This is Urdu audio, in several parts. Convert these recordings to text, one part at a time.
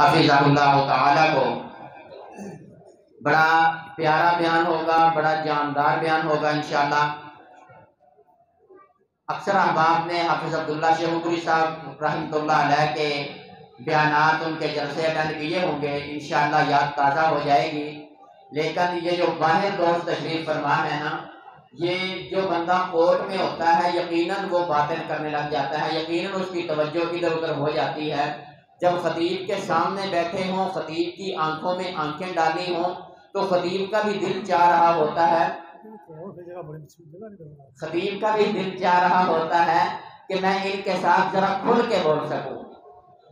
حافظہ اللہ تعالیٰ کو بڑا پیارا بیان ہوگا، بڑا جاندار بیان ہوگا انشاءاللہ۔ اکثر احباب نے حافظ عبداللہ شیخوپوری صاحب رحمۃ اللہ علیہ کے بیانات، ان کے جلسے اٹینڈ کیے ہوں گے، انشاءاللہ یاد تازہ ہو جائے گی۔ لیکن یہ جو باہر دوست تشریف فرما ہے نا، یہ جو بندہ کوٹ میں ہوتا ہے یقیناً وہ باطن کرنے لگ جاتا ہے، یقیناً اس کی توجہ ادھر ادھر ہو جاتی ہے۔ جب خطیب کے سامنے بیٹھے ہوں، خطیب کی آنکھوں میں آنکھیں ڈالی ہوں، تو خطیب کا بھی دل چاہ رہا ہوتا ہے، خطیب کا بھی دل چاہ رہا ہوتا ہے کہ میں ان کے ساتھ ذرا کھل کے بول سکوں،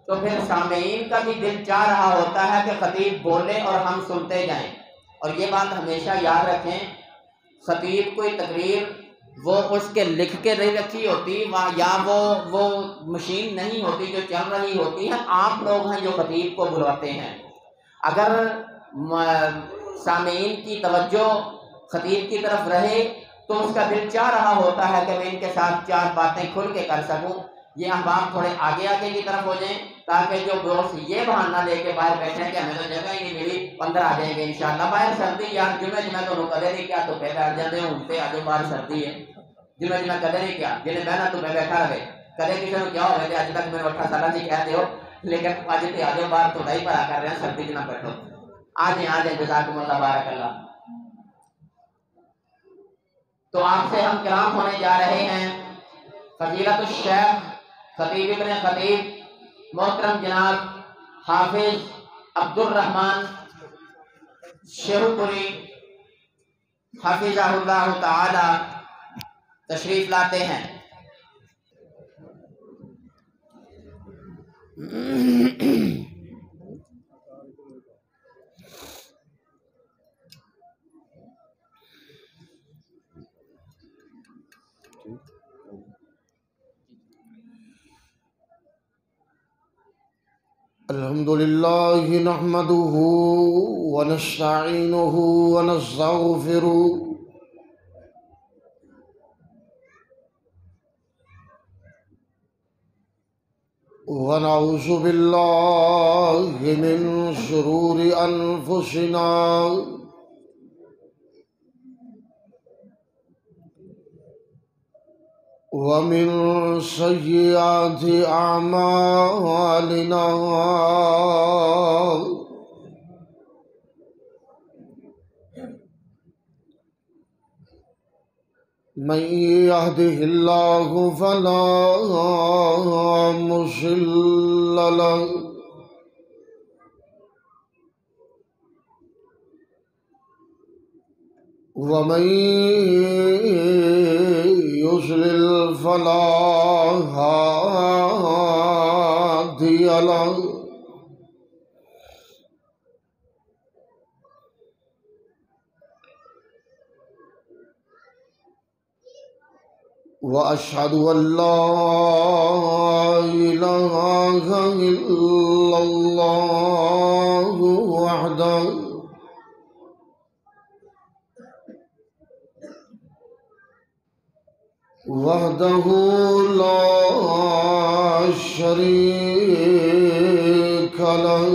تو پھر سامعین کا بھی دل چاہ رہا ہوتا ہے کہ خطیب بولے اور ہم سنتے جائیں۔ اور یہ بات ہمیشہ یاد رکھیں، خطیب کوئی تقریر وہ اس کے لکھ کے نہیں رکھی ہوتی، یا وہ مشین نہیں ہوتی جو چل رہی ہوتی ہے، آپ لوگ ہیں جو خطیب کو بلواتے ہیں۔ اگر سامعین کی توجہ خطیب کی طرف رہے تو اس کا دل چاہ رہا ہوتا ہے کہ میں ان کے ساتھ چار باتیں کھل کے کر سکوں۔ یہ احباب تھوڑے آگے آگے کی طرف ہو جائیں تاکہ جو دوست یہ بہانہ لے کے باہر بیٹھے ہیں کہ ہمیں تو جگہ ہی نہیں ملی، اندر آ جائیں گے انشاءاللہ۔ باہر سردی یار، جمعہ تو کدے نہیں کیا تو پہ بیٹھ جاتے ہوں پہ آجو، باہر سردی ہے، جمعہ کدے نہیں کیا، جنہیں بہنا تو میں بیٹھا رہے، کدے کسی نے کیا ہوئے تھے اج تک میں 18 سالہ جی کہتے ہو، لیکن آج تے آجو باہر تو نہیں پڑا کر رہے ہیں، سردی جنہ بیٹھو، آ جائیں جزاکم اللہ بارک اللہ۔ تو آپ سے ہم کلام ہونے جا رہے ہیں فضیلت الشیخ خطیب ابن خطیب محترم جناب حافظ عبدالرحمن شیخوپوری حافظہ اللہ تعالی تشریف لاتے ہیں۔ الحمد لله نحمده ونستعينه ونستغفره ونعوذ بالله من شرور أنفسنا ومن سيئات أعمالنا من يهده الله فلا مضل له ومن يضلل فلا هادي له وأشهد أن لا إله إلا الله وحده لا شريك له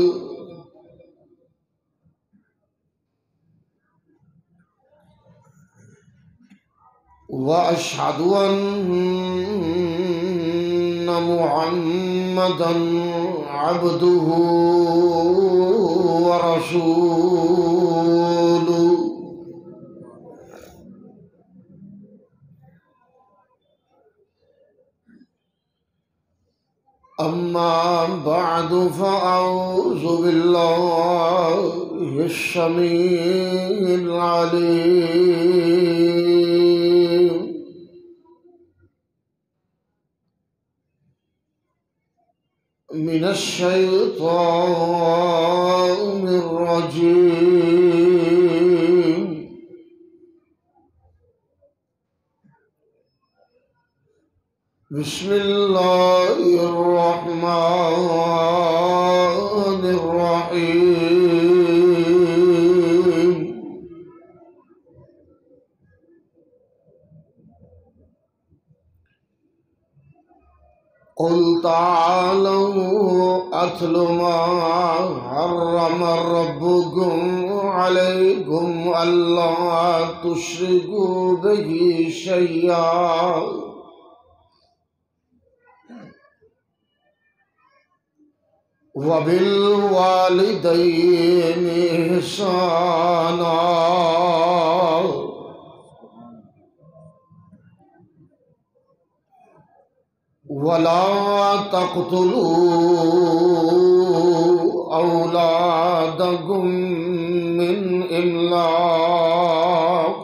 وأشهد أن محمدا عبده ورسوله أما بعد فأعوذ بالله السميع العليم من الشيطان الرجيم بسم الله الرحمن الرحيم قل تعالوا أتل ما حرم ربكم عليكم ألا تشركوا به شيئا وبالوالدين إحسانا ولا تقتلوا أولادكم من إملاق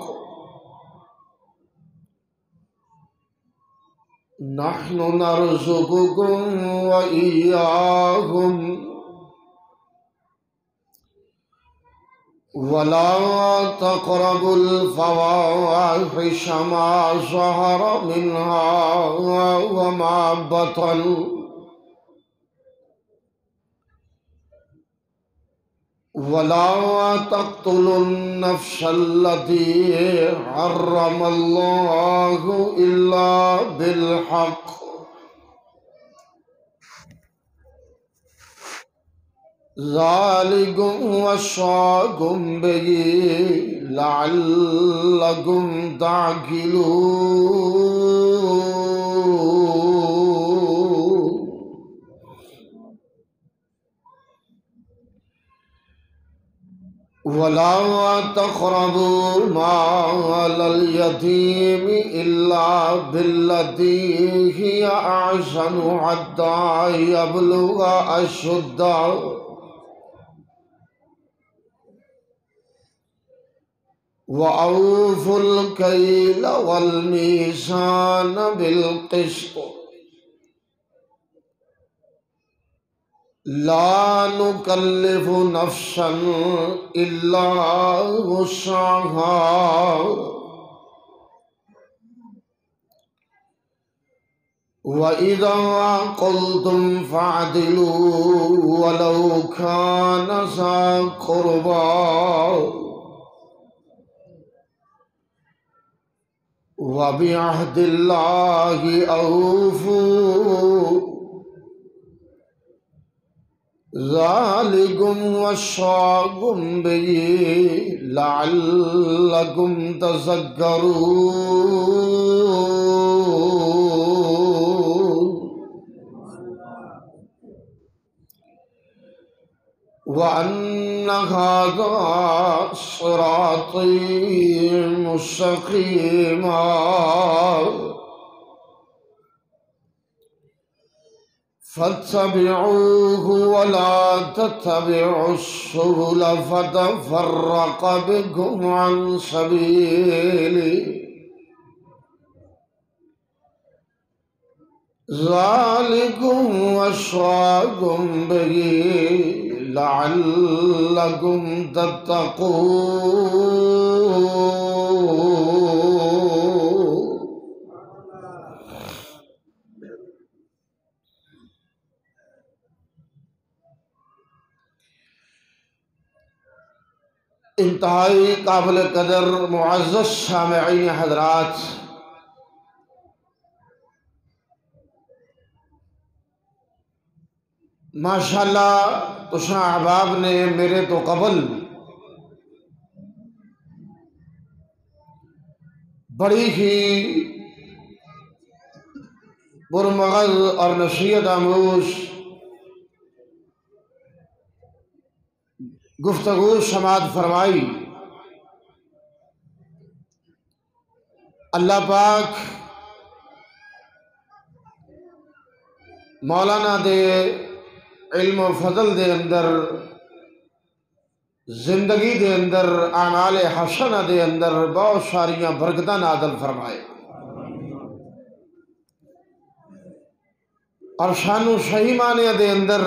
نحن نرزقكم وإياهم ولا تقربوا الفواحش ما ظهر منها وما بطن ولا تقتلوا النفس التي حرم الله إلا بالحق ذلكم وصاكم به لعلكم تعقلون ولا تقربوا مال اليتيم إلا بالتي هي أحسن حتى يبلغ أشده وأوفوا الكيل والميزان بالقسط لا نكلف نفسا إلا وسعها وإذا قلتم فاعدلوا ولو كان ذا قربى وبعهد الله أوفوا ذلكم وصاكم به لعلكم تذكرون وأن هذا صراطي مستقيما فاتبعوه ولا تتبعوا السبل فتفرق بكم عن سبيله ذلكم وصاكم به لعلكم تتقون انتہائی قابل قدر معزز سامعین حضرات، ماشاءاللہ تساں احباب نے میرے تو قبل بڑی ہی پرمغز اور نصیحت آموز گفتگو سماعت فرمائی۔ اللہ پاک مولانا دے علم و فضل دے اندر، زندگی دے اندر، اعمال حسنہ دے اندر بہت ساریاں برکتاں نازل فرمائے، اور سانو صحیح معنی دے اندر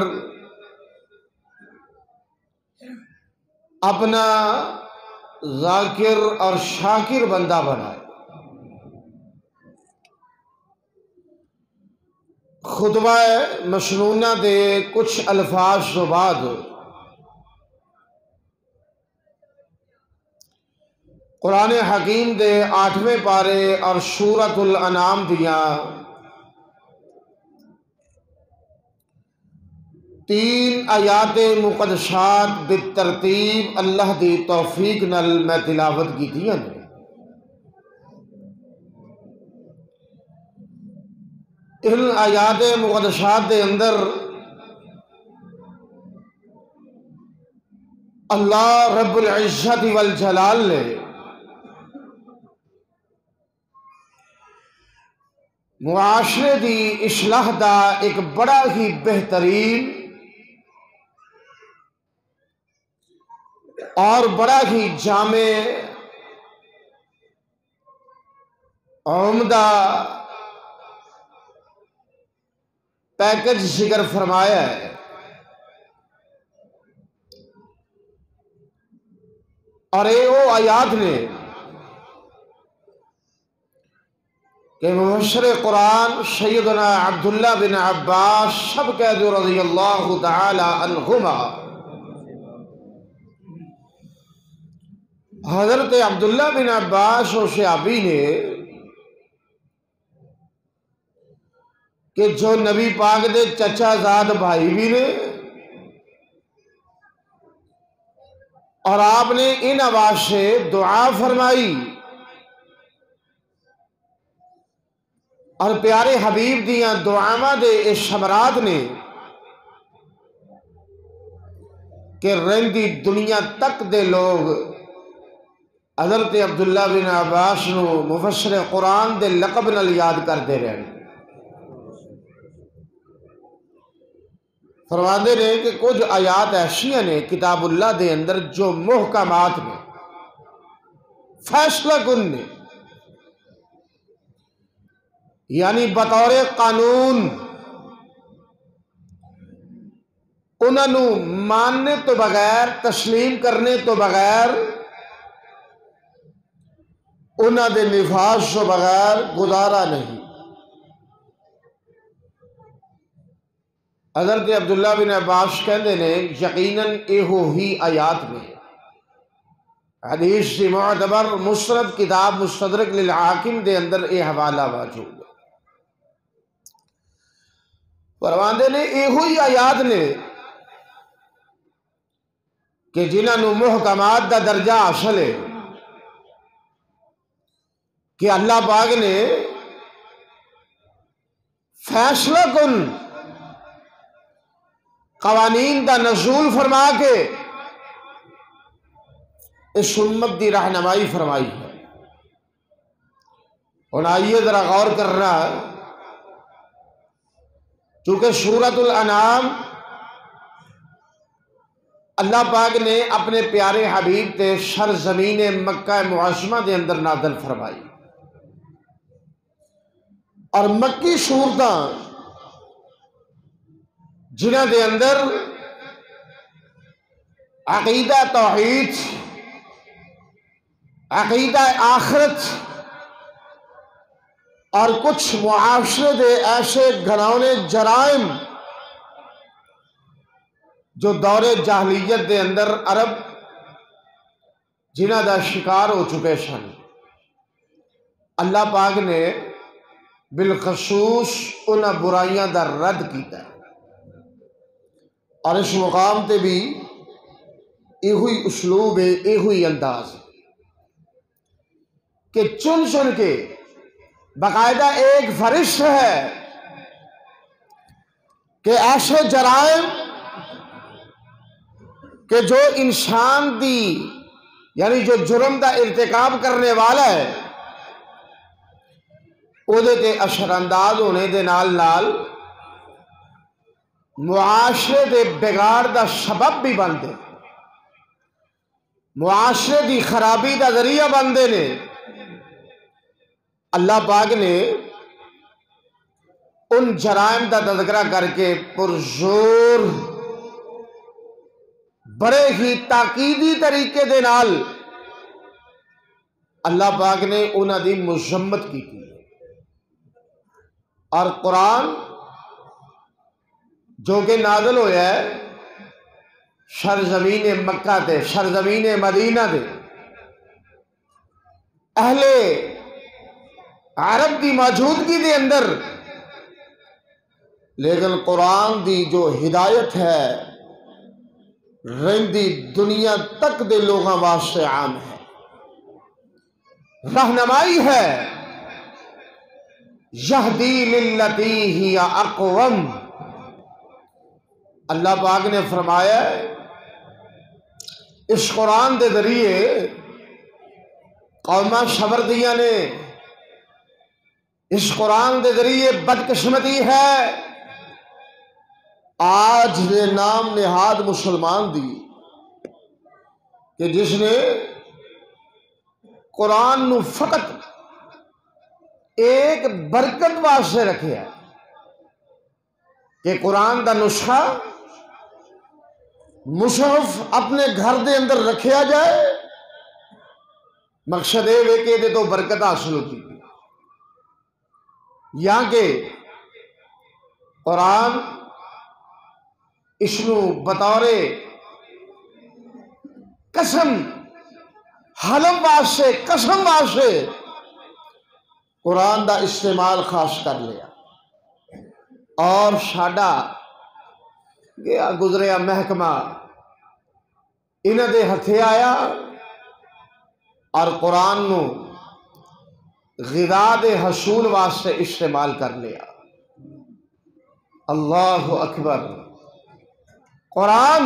اپنا ذاکر اور شاکر بندہ بنائے۔ خطبہ مسنونہ دے کچھ الفاظ تو بعد قرآن حکیم دے 8ویں پارے اور سورۃ الانعام دیاں تین آیات مقدسات بالترتیب اللہ دی توفیق نال میں تلاوت کی تھی. ان آیات مقدسات دے اندر اللہ رب العزت والجلال نے معاشرے دی اصلاح دا ایک بڑا ہی بہترین اور بڑا ہی جامع عمدہ پیکج ذکر فرمایا ہے. اور یہ وہ آیات نے کہ مبشر قرآن سیدنا عبداللہ بن عباس سب کہہ دو رضی اللہ تعالی عنہما، حضرت عبداللہ بن عباس اور صحابی نے کہ جو نبی پاک دے چچا زاد بھائی بھی نے، اور آپ نے ان آواز سے دعا فرمائی اور پیارے حبیب دیاں دعاواں دے اس ثمرات نے کہ رہندی دنیا تک دے لوگ حضرت عبداللہ بن عباس نو مفسر قرآن دے لقب نال یاد کرتے رہے. فرماندے نے کہ کچھ آیات ایسیاں نے کتاب اللہ دے اندر جو محکمات نے، فیصلہ کن نے، یعنی بطور قانون انہوں ماننے تو بغیر، تسلیم کرنے تو بغیر، انہوں دے نفاذ تو بغیر گزارا نہیں. حضرت عبداللہ بن عباس کہندے نے یقیناً ایہو ہی آیات میں حدیث سے معتبر مسند کتاب مستدرک للحاکم دے اندر یہ حوالہ موجود ہے. فرماندے نے ایہو ہی آیات نے کہ جنہاں محکمات دا درجہ حاصل ہے کہ اللہ پاک نے فیصلہ کن قوانین دا نزول فرما کے اس امت دی رہنمائی فرمائی ہے. اور آئیے ذرا غور کرنا، چونکہ سورۃ الانعام اللہ پاک نے اپنے پیارے حبیب تے سرزمین مکہ معظمہ دے اندر نازل فرمائی، اور مکی سورتاں جنہاں دے اندر عقیدہ توحید، عقیدہ آخرت اور کچھ معاشرے دے ایسے گھناؤنے جرائم جو دور جاہلیت دے اندر عرب جنہاں دا شکار ہو چکے سن، اللہ پاک نے بالخصوص انہاں برائیاں دا رد کیتا ہے. اور اس مقام تے بھی ایہوئی اسلوب ہے، ایہوئی انداز کہ چن چن کے باقاعدہ ایک فرشت ہے کہ ایسے جرائم کہ جو انسان دی یعنی جو جرم دا ارتکاب کرنے والا ہے او دے تے اثر انداز ہونے دے نال نال معاشرے دے بگاڑ دا سبب بھی بندے، معاشرے دی خرابی دا ذریعہ بندے نے. اللہ پاک نے ان جرائم دا تذکرہ کر کے پرزور بڑے ہی تاکیدی طریقے دے نال اللہ پاک نے انہاں دی مذمت کی تھی. اور قرآن جو کہ نازل ہویا ہے سرزمین مکہ تے، سرزمین مدینہ تے، اہل عرب دی موجودگی دے اندر، لیکن قرآن دی جو ہدایت ہے رہندی دنیا تک دے لوگاں واسطے عام ہے، رہنمائی ہے۔ یہدی للتی ہی اقوم، اللہ پاک نے فرمایا اس قرآن دے ذریعے قوماں شبردیاں نے، اس قرآن دے ذریعے بدقسمتی ہے آج دے نام نہاد مسلمان دی کہ جس نے قرآن نو فقط ایک برکت واسطے رکھے ہے کہ قرآن دا نسخہ مصحف اپنے گھر دے اندر رکھیا جائے، مقصد یہ کہ دے تو برکت حاصل ہوتی ہے، یا کہ قرآن اس نو بطور قسم حلم واسطے قسم واسطے قرآن دا استعمال خاص کر لیا، اور ساڈا گیا گزریا محکمہ انہاں دے ہتھے آیا اور قرآن نو غذا دے حصول واسطے استعمال کر لیا۔ اللہ اکبر۔ قرآن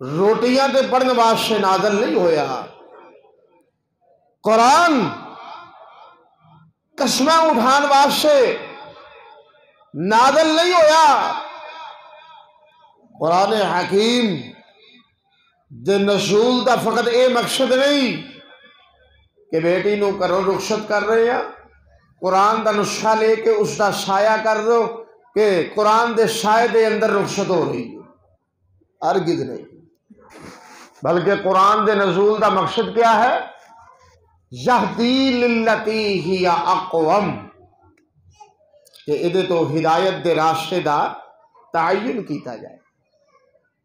روٹیاں تے پڑھنے واسطے نازل نہیں ہویا، قرآن قسمیں اٹھان واسطے نازل نہیں ہویا، قرآن حکیم دے نزول دا فقط اے مقصد نہیں کہ بیٹی نو کرو رخصت کر رہے ہیں قرآن دا نسخہ لے کے اس دا سایہ کر دو کہ قرآن دے سائے دے اندر رخصت ہو رہی ہے، ہرگز نہیں، بلکہ قرآن دے نزول دا مقصد کیا ہے؟ یہدی للتی ہی اقوم، کہ ادھے تو ہدایت دے راستے دا تعین کیتا جائے،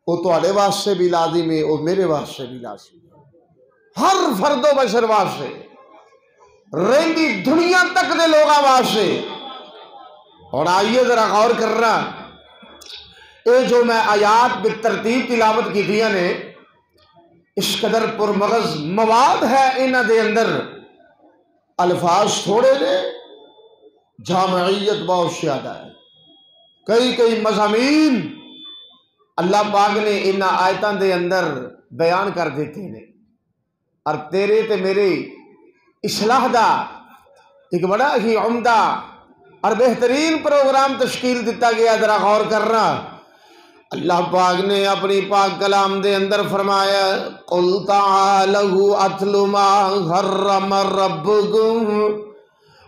وہ تواڈے واسطے بھی لازم ہے، وہ میرے واسطے بھی لازم ہے، ہر فرد و بشر واسطے، رہندی دنیا تک دے لوگاں واسطے۔ اور آئیے ذرا غور کرنا، اے جو میں آیات بالترتیب تلاوت کی دیا نے، اس قدر پرمغز مواد ہے انہاں دے اندر، الفاظ تھوڑے نے، جامعیت بہت زیادہ ہے، کئی مضامین اللہ پاک نے انہاں آیتاں دے اندر بیان کر دیتے ہیں، اور تیرے تے میرے اصلاح دا ایک بڑا ہی عمدہ اور بہترین پروگرام تشکیل دیتا گیا۔ ذرا غور کرنا، اللہ پاک نے اپنی پاک کلام دے اندر فرمایا قُلْ تَعَالَوْا أَتْلُ مَا حَرَّمَ رَبُّكُمْ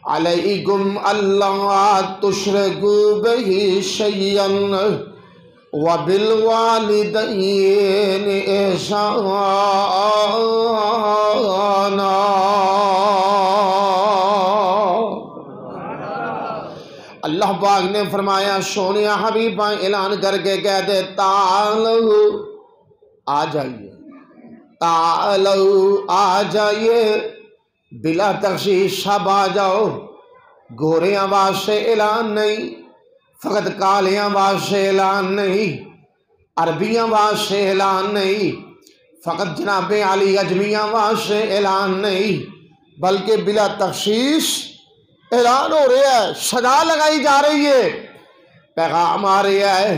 عَلَيْكُمْ أَلَّا تُشْرِكُوا بِهِ شَيْئًا وَبِالْوَالِدَيْنِ إِحْسَانًا۔ اللہ پاک نے فرمایا سونیا حبیبہ اعلان کر کے کہہ دے تعالو آ جائیے، تعالو آ جائیے، بلا تخصیص سب آ جاؤ، گوریاں واسطے اعلان نہیں، فقط کالیاں واسطے اعلان نہیں، عربیاں واسطے اعلان نہیں، فقط جناب علی اجمیاں واسطے اعلان نہیں، بلکہ بلا تخصیص اعلان ہو رہا ہے، صدا لگائی جا رہی ہے، پیغام آ رہا ہے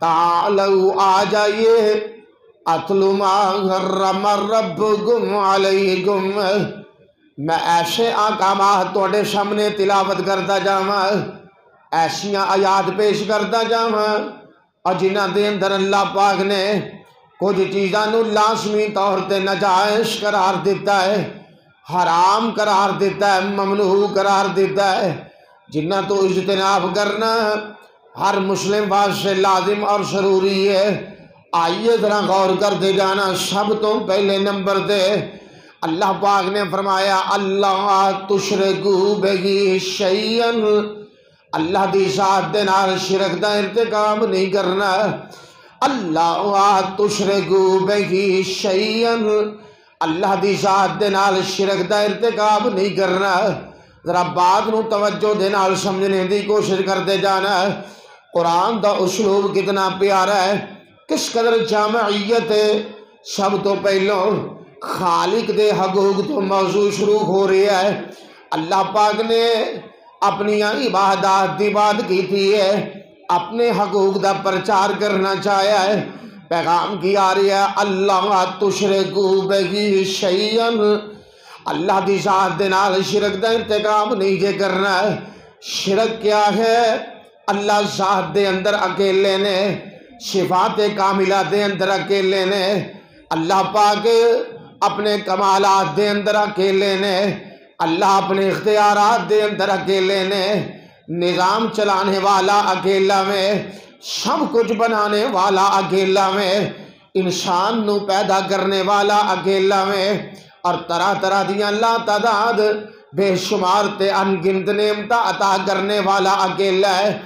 تعالو آ جائیے، اتلو ما حرم ربکم علیکم، میں ایسے احکامات تواڈے سامنے تلاوت کرتا جاواں، ایسیاں آیات پیش کرتا جاواں، اور جنہاں دے اندر اللہ پاک نے کچھ چیزاں نو لازمی طور تے ناجائز قرار دیتا ہے، حرام قرار دیتا ہے، ممنوع قرار دیتا ہے، جنہ تو اجتناب کرنا ہر مسلم واسطے لازم اور ضروری ہے۔ آئیے ذرا غور کر دے جانا، سب تو پہلے نمبر دے اللہ پاک نے فرمایا اللہ تشرکو بہی شیئن، اللہ دی ذات دے نال شرک دا ارتکاب نہیں کرنا، اللہ تشرکو بہی شیئن، اللہ دی ذات دے نال شرک دا ارتکاب نہیں کرنا، ذرا بات نو توجہ دے نال سمجھنے دی کوشش کرتے جانا ہے۔ قرآن دا اسلوب کتنا پیارا ہے، کس قدر جامعیت ہے۔ سب تو پہلو خالق دے حقوق تو موضوع شروع ہو رہی ہے۔ اللہ پاک نے اپنی عبادات دی بات کی تھی ہے، اپنے حقوق دا پرچار کرنا چاہیا ہے۔ پیغام کی آ رہی ہے اللہ تشرکو بہی شیئن، اللہ دی ذات دے نال شرک دا انتقام نہیں جے کرنا ہے۔ شرک کیا ہے؟ اللہ ذات دے اندر اکیلے نے، صفات کاملہ دے اندر اکیلے نے، اللہ پاک اپنے کمالات دے اندر اکیلے نے، اللہ اپنے اختیارات دے اندر اکیلے نے، نظام چلانے والا اکیلا میں، سب کچھ بنانے والا اکیلا میں، انسان نو پیدا کرنے والا اکیلا میں، اور طرح طرح دیاں لا تعداد بے شمار تے انگنت نعمتاں عطا کرنے والا اکیلا ہے۔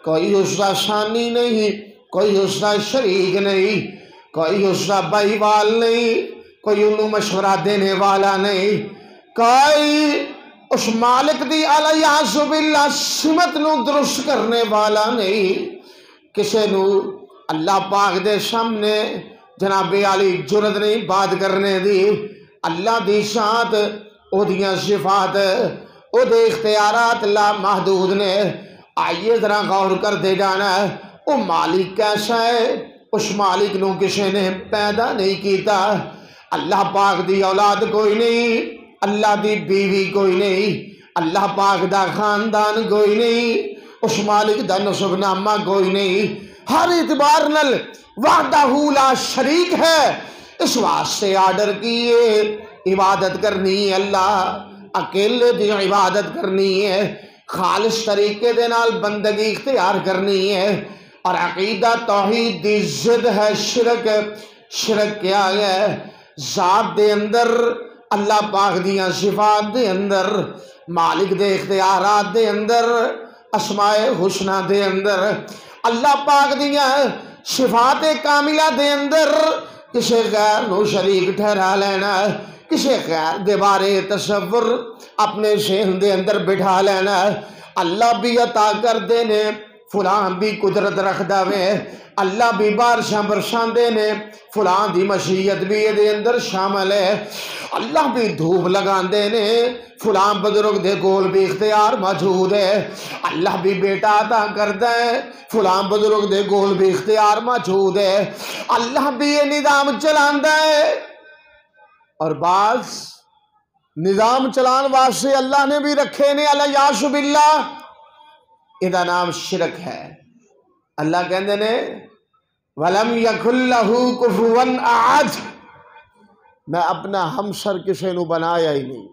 کوئی اس کا ثانی نہیں، کوئی اس کا شریک نہیں، کوئی اس کا بھائیوال نہیں، کوئی انہوں مشورہ دینے والا نہیں، کوئی اس مالک دی علیہ باللہ سمت نو درست کرنے والا نہیں۔ کسے نو اللہ پاک دے سامنے جناب علی جرت نہیں بات کرنے دی۔ اللہ دی شان او دیاں صفات او دے اختیارات لا محدود نے۔ آئیے ذرا غور کر دے جانا ہے او مالک کیسا ہے؟ اس مالک نو کسی نے پیدا نہیں کیتا۔ اللہ پاک دی اولاد کوئی نہیں، اللہ دی بیوی کوئی نہیں، اللہ پاک دا خاندان کوئی نہیں، اس مالک دا نسب نامہ کوئی نہیں، ہر اعتبار نل وحدہ لا شریک ہے۔ اس واسطے آرڈر کیے عبادت کرنی ہے، اللہ اکیلے دی عبادت کرنی ہے، خالص طریقے دے نال بندگی اختیار کرنی ہے۔ اور عقیدہ توحید دی ضد ہے شرک۔ شرک کیا ہے؟ ذات دے اندر، اللہ پاک دیاں صفات دے اندر، مالک دے اختیارات دے اندر، اسماء حسنہ دے اندر، اللہ پاک دیاں صفات کاملہ دے اندر کسی غیر نو شریک ٹھہرا لینا، کسی غیر دے بارے تصور اپنے ذہن دے اندر بٹھا لینا۔ اللہ بھی عطا کر دینے، فلان بھی قدرت رکھدا وے، اللہ بھی بارشاں برساندے نے، فلان دی مشیت بھی دے اندر شامل ہے، اللہ بھی دھوپ لگاندے نے، فلان بزرگ دے کول بھی اختیار موجود ہے، اللہ بھی بیٹا عطا کردا ہے، فلان بزرگ دے کول بھی اختیار موجود ہے، اللہ بھی یہ نظام چلاندا ہے۔ اور بعض نظام چلان واسطے اللہ نے بھی رکھے نے الیاذ باللہ، ادا نام شرک ہے۔ اللہ کہندے نے وَلَمْ يَكُنْ لَهُ كُفُوًا أَحَدٌ، میں اپنا ہمسر کسی نو بنایا ہی نہیں،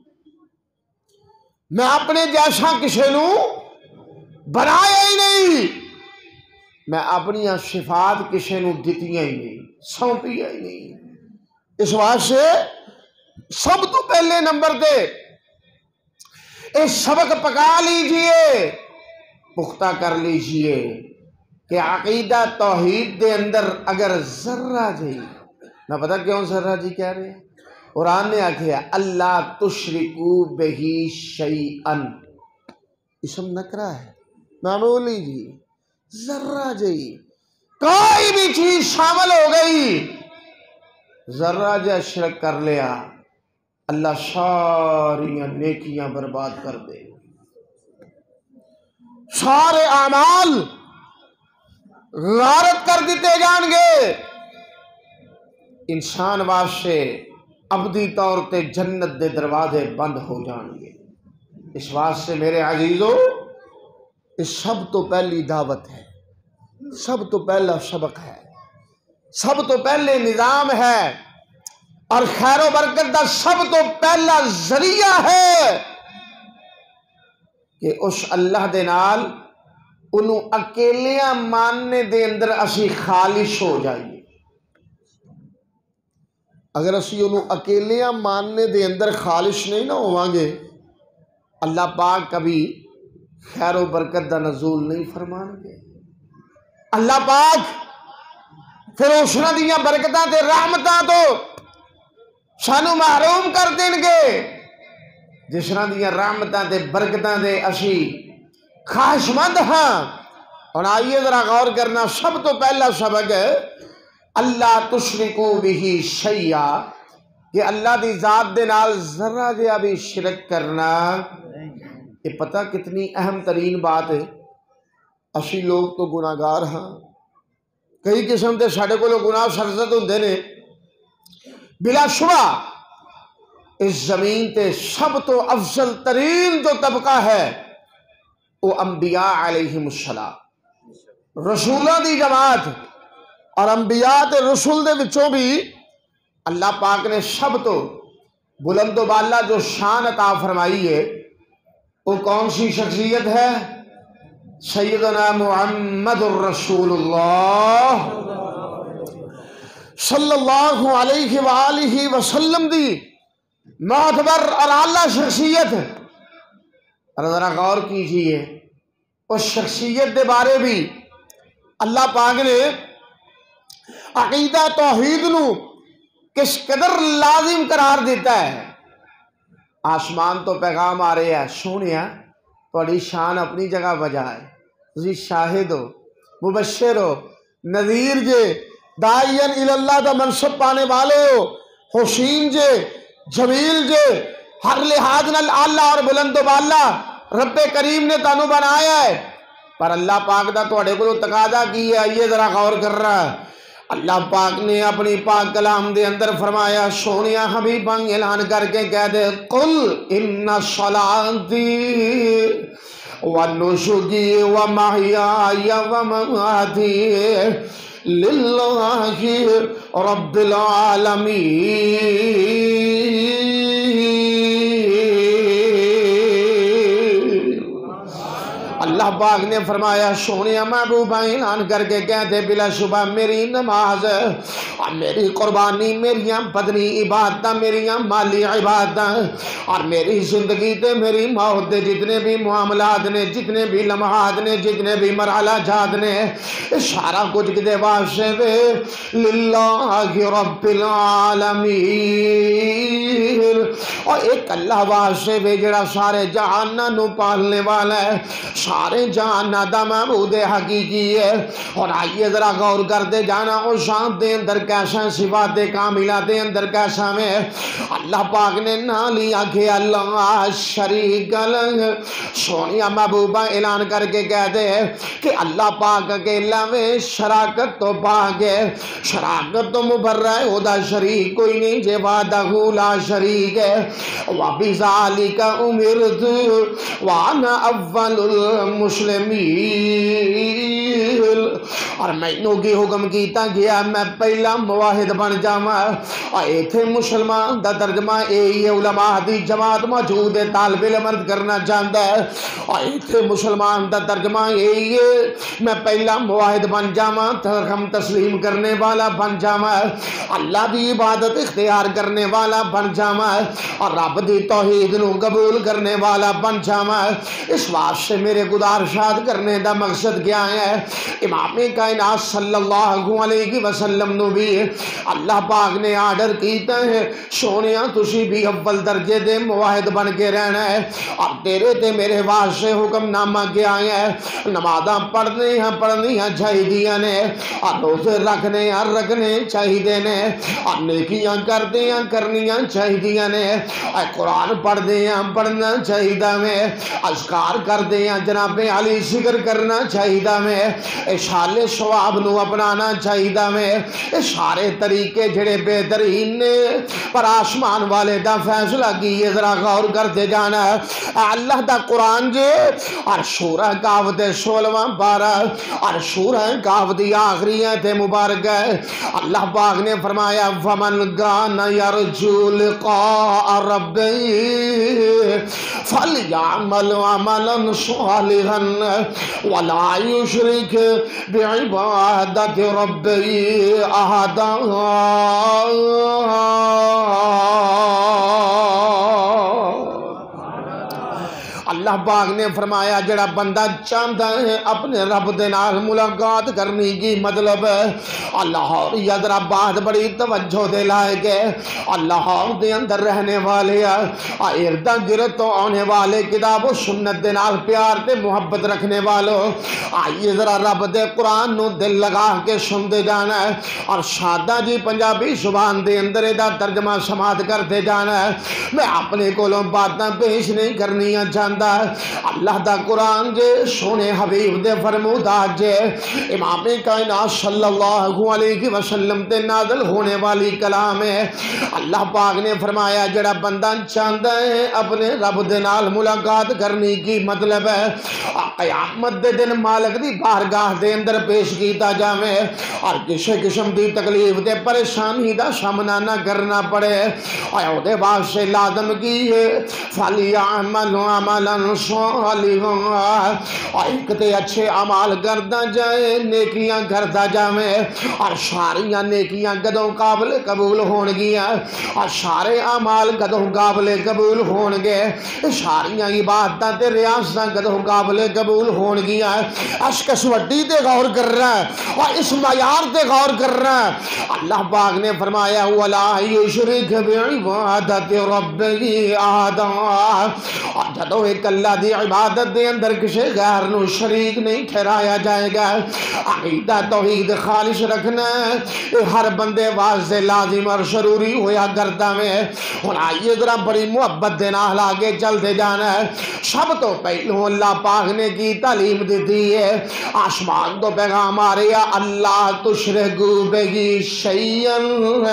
میں اپنے جیسا کسی نو بنایا ہی نہیں، میں اپنی صفات کسی نو دتیاں ہی نہیں، سونپیا ہی نہیں۔ اس واسطے سب تو پہلے نمبر دے اس سبق پکا لیجئے، پختہ کر لیجئے کہ عقیدہ توحید دے اندر اگر ذرہ جی، میں پتہ کیوں ذرہ جی کہہ رہے ہیں؟ قرآن نے آکھیا اللہ تشرکو بہی شیئن، اسم نکرہ ہے، معمولی جی، ذرہ جی، کوئی بھی چیز شامل ہو گئی، ذرہ جی شرک کر لیا، اللہ ساری نیکیاں برباد کر دے، سارے اعمال غارت کر دیتے جان گے۔ انسان واسطے ابدی طور تے جنت دے دروازے بند ہو جان گے۔ اس واسطے میرے عزیزو، اس سب تو پہلی دعوت ہے، سب تو پہلا سبق ہے، سب تو پہلے نظام ہے، اور خیر و برکت دا سب تو پہلا ذریعہ ہے کہ اس اللہ دے نال انہوں اکیلیاں ماننے دے اندر اسی خالص ہو جائیے۔ اگر اسی انہوں اکیلیاں ماننے دے اندر خالص نہیں نہ ہووان گے، اللہ پاک کبھی خیر و برکت دا نزول نہیں فرمان گے، اللہ پاک پھر اسنا دیاں برکتاں تے رحمتاں تو سانو محروم کر دیں گے۔ جس طرح دیا رحمتاں تے برکتاں دے اسی خواہش مند ہاں۔ اور آئیے ذرا غور کرنا، سب تو پہلا سبق ہے اللہ تشرکو بہ شیئا، کہ اللہ دی ذات دے نال ذرا جہا بھی شرک کرنا، یہ پتہ کتنی اہم ترین بات ہے۔ اسی لوگ تو گناہگار ہاں، کئی قسم دے ساڈے کولوں گناہ سرزد ہوندے نے، بلا شبہ اس زمین تے سب تو افضل ترین جو طبقہ ہے وہ انبیاء علیہم السلام، رسولوں دی جماعت، اور انبیاء تے رسول دے وچوں بھی اللہ پاک نے سب تو بلند و بالا جو شان عطا فرمائی ہے وہ کون سی شخصیت ہے؟ سیدنا محمد الرسول اللہ صلی اللہ علیہ وآلہ وسلم دی معتبر اور اعلیٰ شخصیت۔ اور ذرا غور کیجئے اس شخصیت دے بارے بھی اللہ پاک نے عقیدہ توحید نو کس قدر لازم قرار دیتا ہے۔ آسمان تو پیغام آ رہے ہیں، سونیا تھوڑی شان اپنی جگہ بجا ہے، تسی شاہد ہو، مبشر ہو، نذیر جے، داعین اللہ دا منصب پانے والے ہو، حسین جے، جمیل جے، ہر لحاظ نال اعلیٰ اور بلند و بالا رب کریم نے تانوں بنایا ہے۔ پر اللہ پاک دا تواڈے کولوں تقاضا کی ہے، یہ ذرا غور کر رہا ہے۔ اللہ پاک نے اپنی پاک کلام دے اندر فرمایا، سونیا حبیباں اعلان کر کے کہہ دے، قل ان صلاتی ونسکی ومحیای ومماتی للہ رب العالمین۔ اللہ پاک نے فرمایا، سونیا محبوبہ اعلان کر کے کہتے، بلا شبہ میری نماز اور میری قربانی، میری بدنی عبادت، میری مالی عبادت اور میری زندگی تے میری موت دے جتنے بھی معاملات نے، جتنے بھی لمحات نے، جتنے بھی مرحلہ جات نے، سارا کچھ کدے واسطے وے للہ رب العالمین، اور ایک اللہ واسطے وے جڑا سارے جہاناں نو پالنے والا ہے، سارے جہان دا معبود حقیقی ہے۔ اور آئیے ذرا غور کرتے جانا، اس شان دے اندر کیسا، صفات کاملہ دے اندر کیسا میں اللہ پاک نے نہ لیا کہ اللہ شریک لہ۔ سونیا محبوبہ اعلان کر کے کہتے ہیں کہ اللہ پاک اکیلا میں شراکت تو پاک ہے، شراکت تو مبرہ ہے، خدا شریک کوئی نہیں، جے وحدہ لا شریک ہے۔ وَبِذَالِكَ أُمِرْتُ وَأَنَا أَوَّلُ الْمُسْلِمِينَ، اور میں نو کی حکم کیتا گیا میں پہلا موحد بن جاواں۔ اور ایتھے مسلمان دا ترجمہ اے علماء دی جماعت موجود ہے، طالب علم عرض کرنا چاہتا ہے، اور ایتھے مسلمان دا ترجمہ اے میں پہلا موحد بن جاواں، ترحم تسلیم کرنے والا بن جاواں، اللہ دی عبادت اختیار کرنے والا بن جاواں، اور رب دی توحید نو قبول کرنے والا بن جاواں۔ اس واسطے میرے گزارشات کرنے دا مقصد کیا ہے؟ امام کائنات صلی اللہ علیہ وسلم نو بھی اللہ پاک نے آرڈر کیتا ہے، سونیا تسی بھی اول درجے دے موحد بن کے رہنا ہے، اور تیرے تے میرے واسطے حکم نامہ کیا ہے، نمازاں پڑھنیاں چاہیے نے، اور روزے رکھنے چاہیے نے، اور نیکیاں کرنیاں چاہیے نے، اور قرآن پڑھنا چاہیے میں، اذکار کردے ہیں جناب علی ذکر کرنا چاہیے میں، اشال ثواب نو اپنانا چاہیے میں، سارے طریقے جڑے بہترین نے، پر آسمان والے دا فیصلہ کیے ذرا غور کرتے جانا ہے۔ اللہ دا قرآن جے، اور سورہ کہف دے 16واں پارہ، اور سورہ کہف دی آخری آیت مبارک ہے، اللہ پاک نے فرمایا، فَمَنْ كَانَ يَرْجُو لِقَاءَ رَبِّهِ فَلْيَعْمَلْ عَمَلًا صَالِحًا وَلَا يُشْرِكْ بِعِبَادَةِ رَبِّهِ أَحَدًا۔ اللہ اللہ پاک نے فرمایا جڑا بندہ چاہتا ہے اپنے رب دے نال ملاقات کرنے کی مطلب اللہ ذرا بات بڑی توجہ دے لائق ہے اللہ دے اندر رہنے والے ارد گرد تو آنے والے کتاب و سنت دے نال پیار تے محبت رکھنے والوں آئیے ذرا رب دے قرآن نو دل لگا کے سن دے جانا ہے اور شادہ جی پنجابی زبان دے اندر دا ترجمہ سماعت کرتے جانا ہے میں اپنے کولوں باتاں پیش نہیں کرنی چاہتا اللہ دا قرآن جے سونے حبیب دے فرمودات جے امام کائنات صلی اللہ علیہ وسلم تے نازل ہونے والی کلام ہے اللہ پاک نے فرمایا جڑا بندہ چاہتا ہے اپنے رب دے نال ملاقات کرنے کی مطلب ہے قیامت دے دن مالک دی بارگاہ دے اندر پیش کیتا جاوے اور کسی قسم دی تکلیف دے پریشانی دا سامنا نہ کرنا پڑے اور دے واسطے لازم کی ہے فَلْيَعْمَلُ عَمَلًا صَالِحًا اور ایک تے اچھے عمال کرتا جائے نیکیاں کرتا جائے اور ساریاں نیکیاں کدوں قابل قبول ہون گیا اور سارے عمال کدوں قابل قبول ہون گے ساریاں عبادتاں تے ریاستاں کدوں قابل قبول ہون گیا اس کسوٹی تے غور کر رہا ہے اور اس معیار تے غور کر رہا ہے اللہ پاک نے فرمایا وَلَا يُشْرِكْ بِعِبَادَتِ رَبِّهِ أَحَدًا اور جدو ایک اللہ دی عبادت دے اندر کسی غیر نو شریک نہیں ٹھہرایا جائے گا عقیدہ توحید خالص رکھنا ہر بندے واسطے لازم اور ضروری ہویا کرتا میں ہن آئیے ذرا بڑی محبت دے نال آگے چلتے جانا ہے سب تو پہلو اللہ پاک نے کی تعلیم دیتی ہے آسمان تو پیغام آ رہا اللہ تشرکو بہی شیئن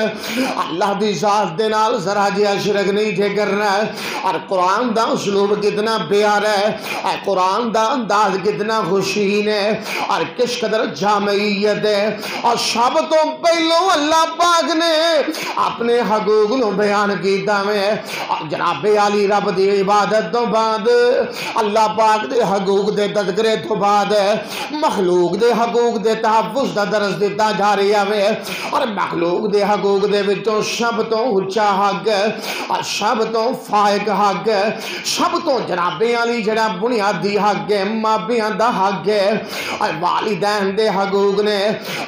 اللہ دی ذات دے نال ذرا جیا شرک نہیں تھے کرنا ہے اور قرآن دا اسلوب کتنا پیارا ہے قرآن دا انداز کتنا خوشین ہے اور کس قدر جامعیت ہے اور سب تو پہلو اللہ پاک نے اپنے حقوق نو بیان کیتا میں جناب علی رب دی عبادت تو بعد اللہ پاک دے حقوق دے تذکرے تو بعد مخلوق دے حقوق دے تحفظ دا درس دیتا جا رہا ہے اور مخلوق دے حقوق دے وچوں سب تو اونچا حق اور سب تو فائق حق سب تو جناب علی جڑا بنیادی حق ہے مابیاں دا حق ہے اور والدین دے حقوق نے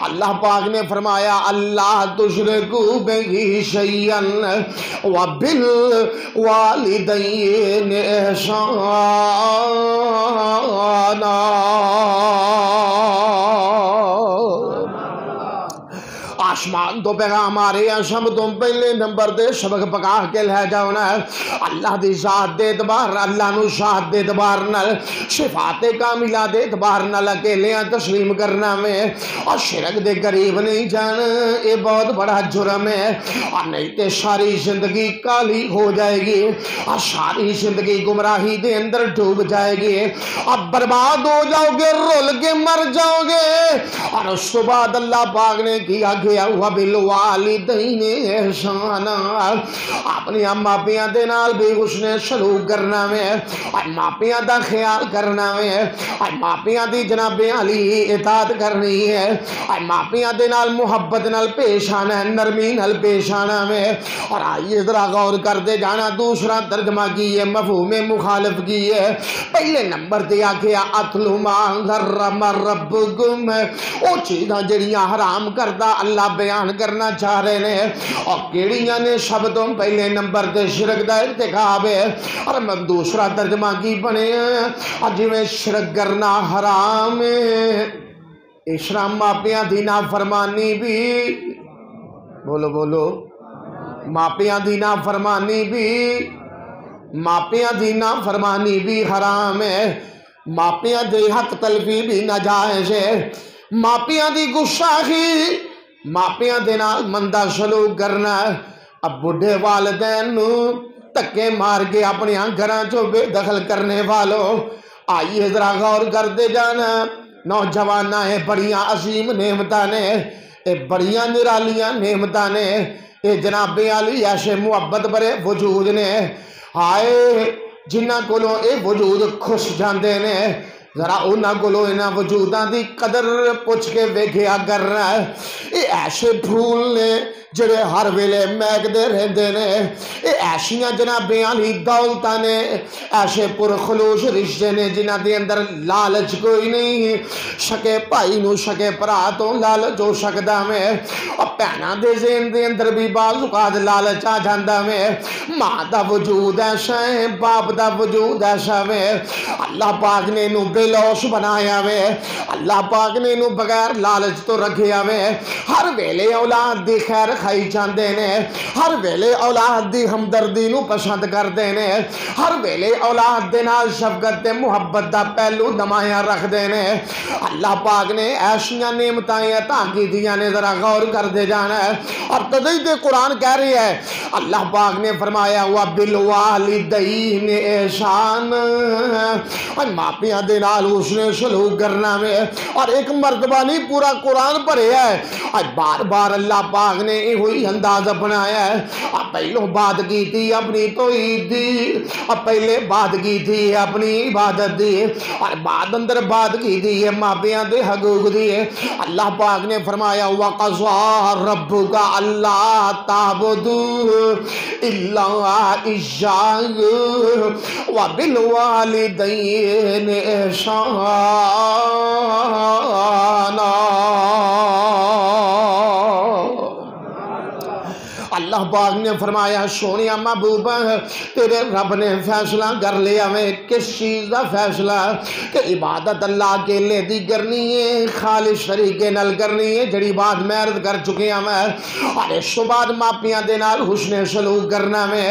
اللہ پاک نے فرمایا اللہ تشرکو بہی شیئن وبالوالدین احسانا آسمان تو پیغام آ رہے ہیں سب تو پہلے نمبر دے سبق پکا کے لے جاؤنا ہے اللہ دی ذات دے اعتبار اللہ نو ذات دے اعتبار نال صفات کاملہ دے اعتبار نال اکیلے تسلیم کرنا میں اور شرک دے قریب نہیں جانا یہ بہت بڑا جرم ہے اور نہیں تے ساری زندگی کالی ہو جائے گی اور ساری زندگی گمراہی دے اندر ڈوب جائے گی اب برباد ہو جاؤ گے رول کے مر جاؤ گے اور اس کے بعد اللہ پاک نے کیا گیا وبالوالدین احسانا اپنی ماپیاں دے نال بھی اس نے سلوک کرنا میں اور ماپیاں دا خیال کرنا میں اور ماپیاں دی جناب علی اطاعت کرنی ہے اور ماپیاں دے نال محبت نال پیش آنا ہے نرمی نال پیش آنا میں اور آئیے ذرا غور کرتے جانا دوسرا ترجمہ کی ہے مفہوم مخالف کی ہے پہلے نمبر تے آکھیا اتلو ما حرم ربکم او چیزاں جڑیاں حرام کردا اللہ بیان کرنا چاہ رہے ہیں اور کیڑیاں نے سب تو پہلے نمبر تے شرک دا ارتکاب ہے اور میں دوسرا ترجمہ کی بنے اور جی میں شرک کرنا حرام ہے اسلام ماپیاں دی نافرمانی بھی بولو بولو ماپیاں دی نافرمانی بھی ماپیاں دی نافرمانی بھی حرام ہے ماپیاں دی حق تلفی بھی ناجائز ہے ماپیاں دی گستاخی ماپیاں دے نال مندہ سلوک کرنا اب بڑھے والدین نو تکے مار کے اپنے گھراں چوں بے دخل کرنے والوں آئیے ذرا غور کرتے جانا نوجواناں بڑیاں عظیم نعمتاں نے اے بڑیاں نرالیاں نعمتاں نے اے جناب علی ایسے محبت برے وجود نے آئے جنہاں کولوں اے وجود خوش جاندے نے ذرا انہاں کولوں انہاں وجوداں دی قدر پوچھ کے ویکھیا کر رہا ہے اے ایسے پھول نے جڑے ہر ویلے مہکدے رہندے نے، اے ایشیاں جناب علی دولتاں نے، ایسے پرخلوص رشتے نے جنہاں دے اندر لالچ کوئی نہیں، شکے بھائی نو شکے بھرا تو لالچ ہو سکدا میں، اور بہناں دے ذہن دے اندر بھی بعض اوقات لالچ آ جاندا میں، ماں دا وجود ایسا ہے، باپ دا وجود ایسا ہے، اللہ پاک نے انہوں بے لوس بنایا ہے، اللہ پاک نے انہوں بغیر لالچ تو رکھیا ہے، ہر ویلے اولاد دی خیر کھائی چاندے نے، ہر ویلے اولاد دی ہمدردی نو پسند کردے نے، ہر ویلے اولاد دے نال شفقت تے محبت دا پہلو نمایاں رکھ دے نے۔ اللہ پاک نے ایسیاں نعمتیں عطا کی دیاں نے، ذرا غور کر دے جانا ہے، اور تدید قرآن کہہ رہی ہے، اللہ پاک نے فرمایا وَبِالْوَالِدَيْنِ احسان، اور ماپیاں دے نال اس نے سلوک کرنا میں، اور ایک مرتبہ نہیں پورا قرآن پڑھے ہے، اور بار بار اللہ پاک نے ہوئی انداز اپنایا ہے، اور پہلوں بات کی تھی اپنی توحید دی، اور پہلے بات کی تھی اپنی عبادت دی، اور بعد اندر بات کی تھی ماپیاں دے حقوق دی۔ اللہ پاک نے فرمایا وَقَضَىٰ رَبُّكَ أَلَّا تَعْبُدُوا إِلَّا إِيَّاهُ وَبِالْوَالِدَيْنِ إِحْسَانًا۔ اللہ پاک نے فرمایا سونیا محبوبہ تیرے رب نے فیصلہ کر لیا میں، کس چیز دا فیصلہ کہ عبادت اللہ کے لئے دی کرنی ہے، خالص طریقے نال کرنی ہے، جڑی بات میں عرض کر چکے ہیں میں، اور اس کے بعد ماپیاں دے نال حسن سلوک کرنا میں۔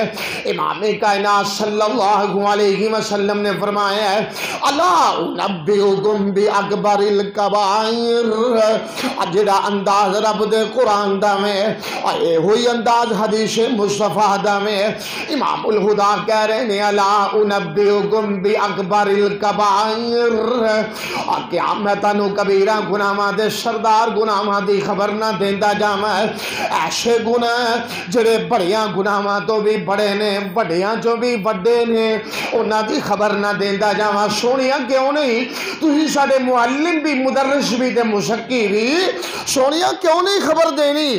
امام کائنات صلی اللہ علیہ وسلم نے فرمایا ہے الا انبئکم باکبر الکبائر، جڑا انداز رب دے قرآن دا میں، اور اے ہوئی انداز حدیث مصطفیٰ دا میں، امام الہدا کہہ رہے ہیں الا انبئکم باکبر الکبائر، اور قیامت نو کبیرہ گناہاں دے سردار گناہاں دی خبر نہ دیندا جاواں، ایسے گناہ جڑے بڑیاں گناہاں تو بھی بڑے نے، وڈیاں جو بھی وڈے نے، انہاں دی خبر نہ دیندا جاواں۔ سونیاں کیوں نہیں تسی ساڈے معلم بھی، مدرس بھی تے مشقی بھی، سونیاں کیوں نہیں خبر دینی؟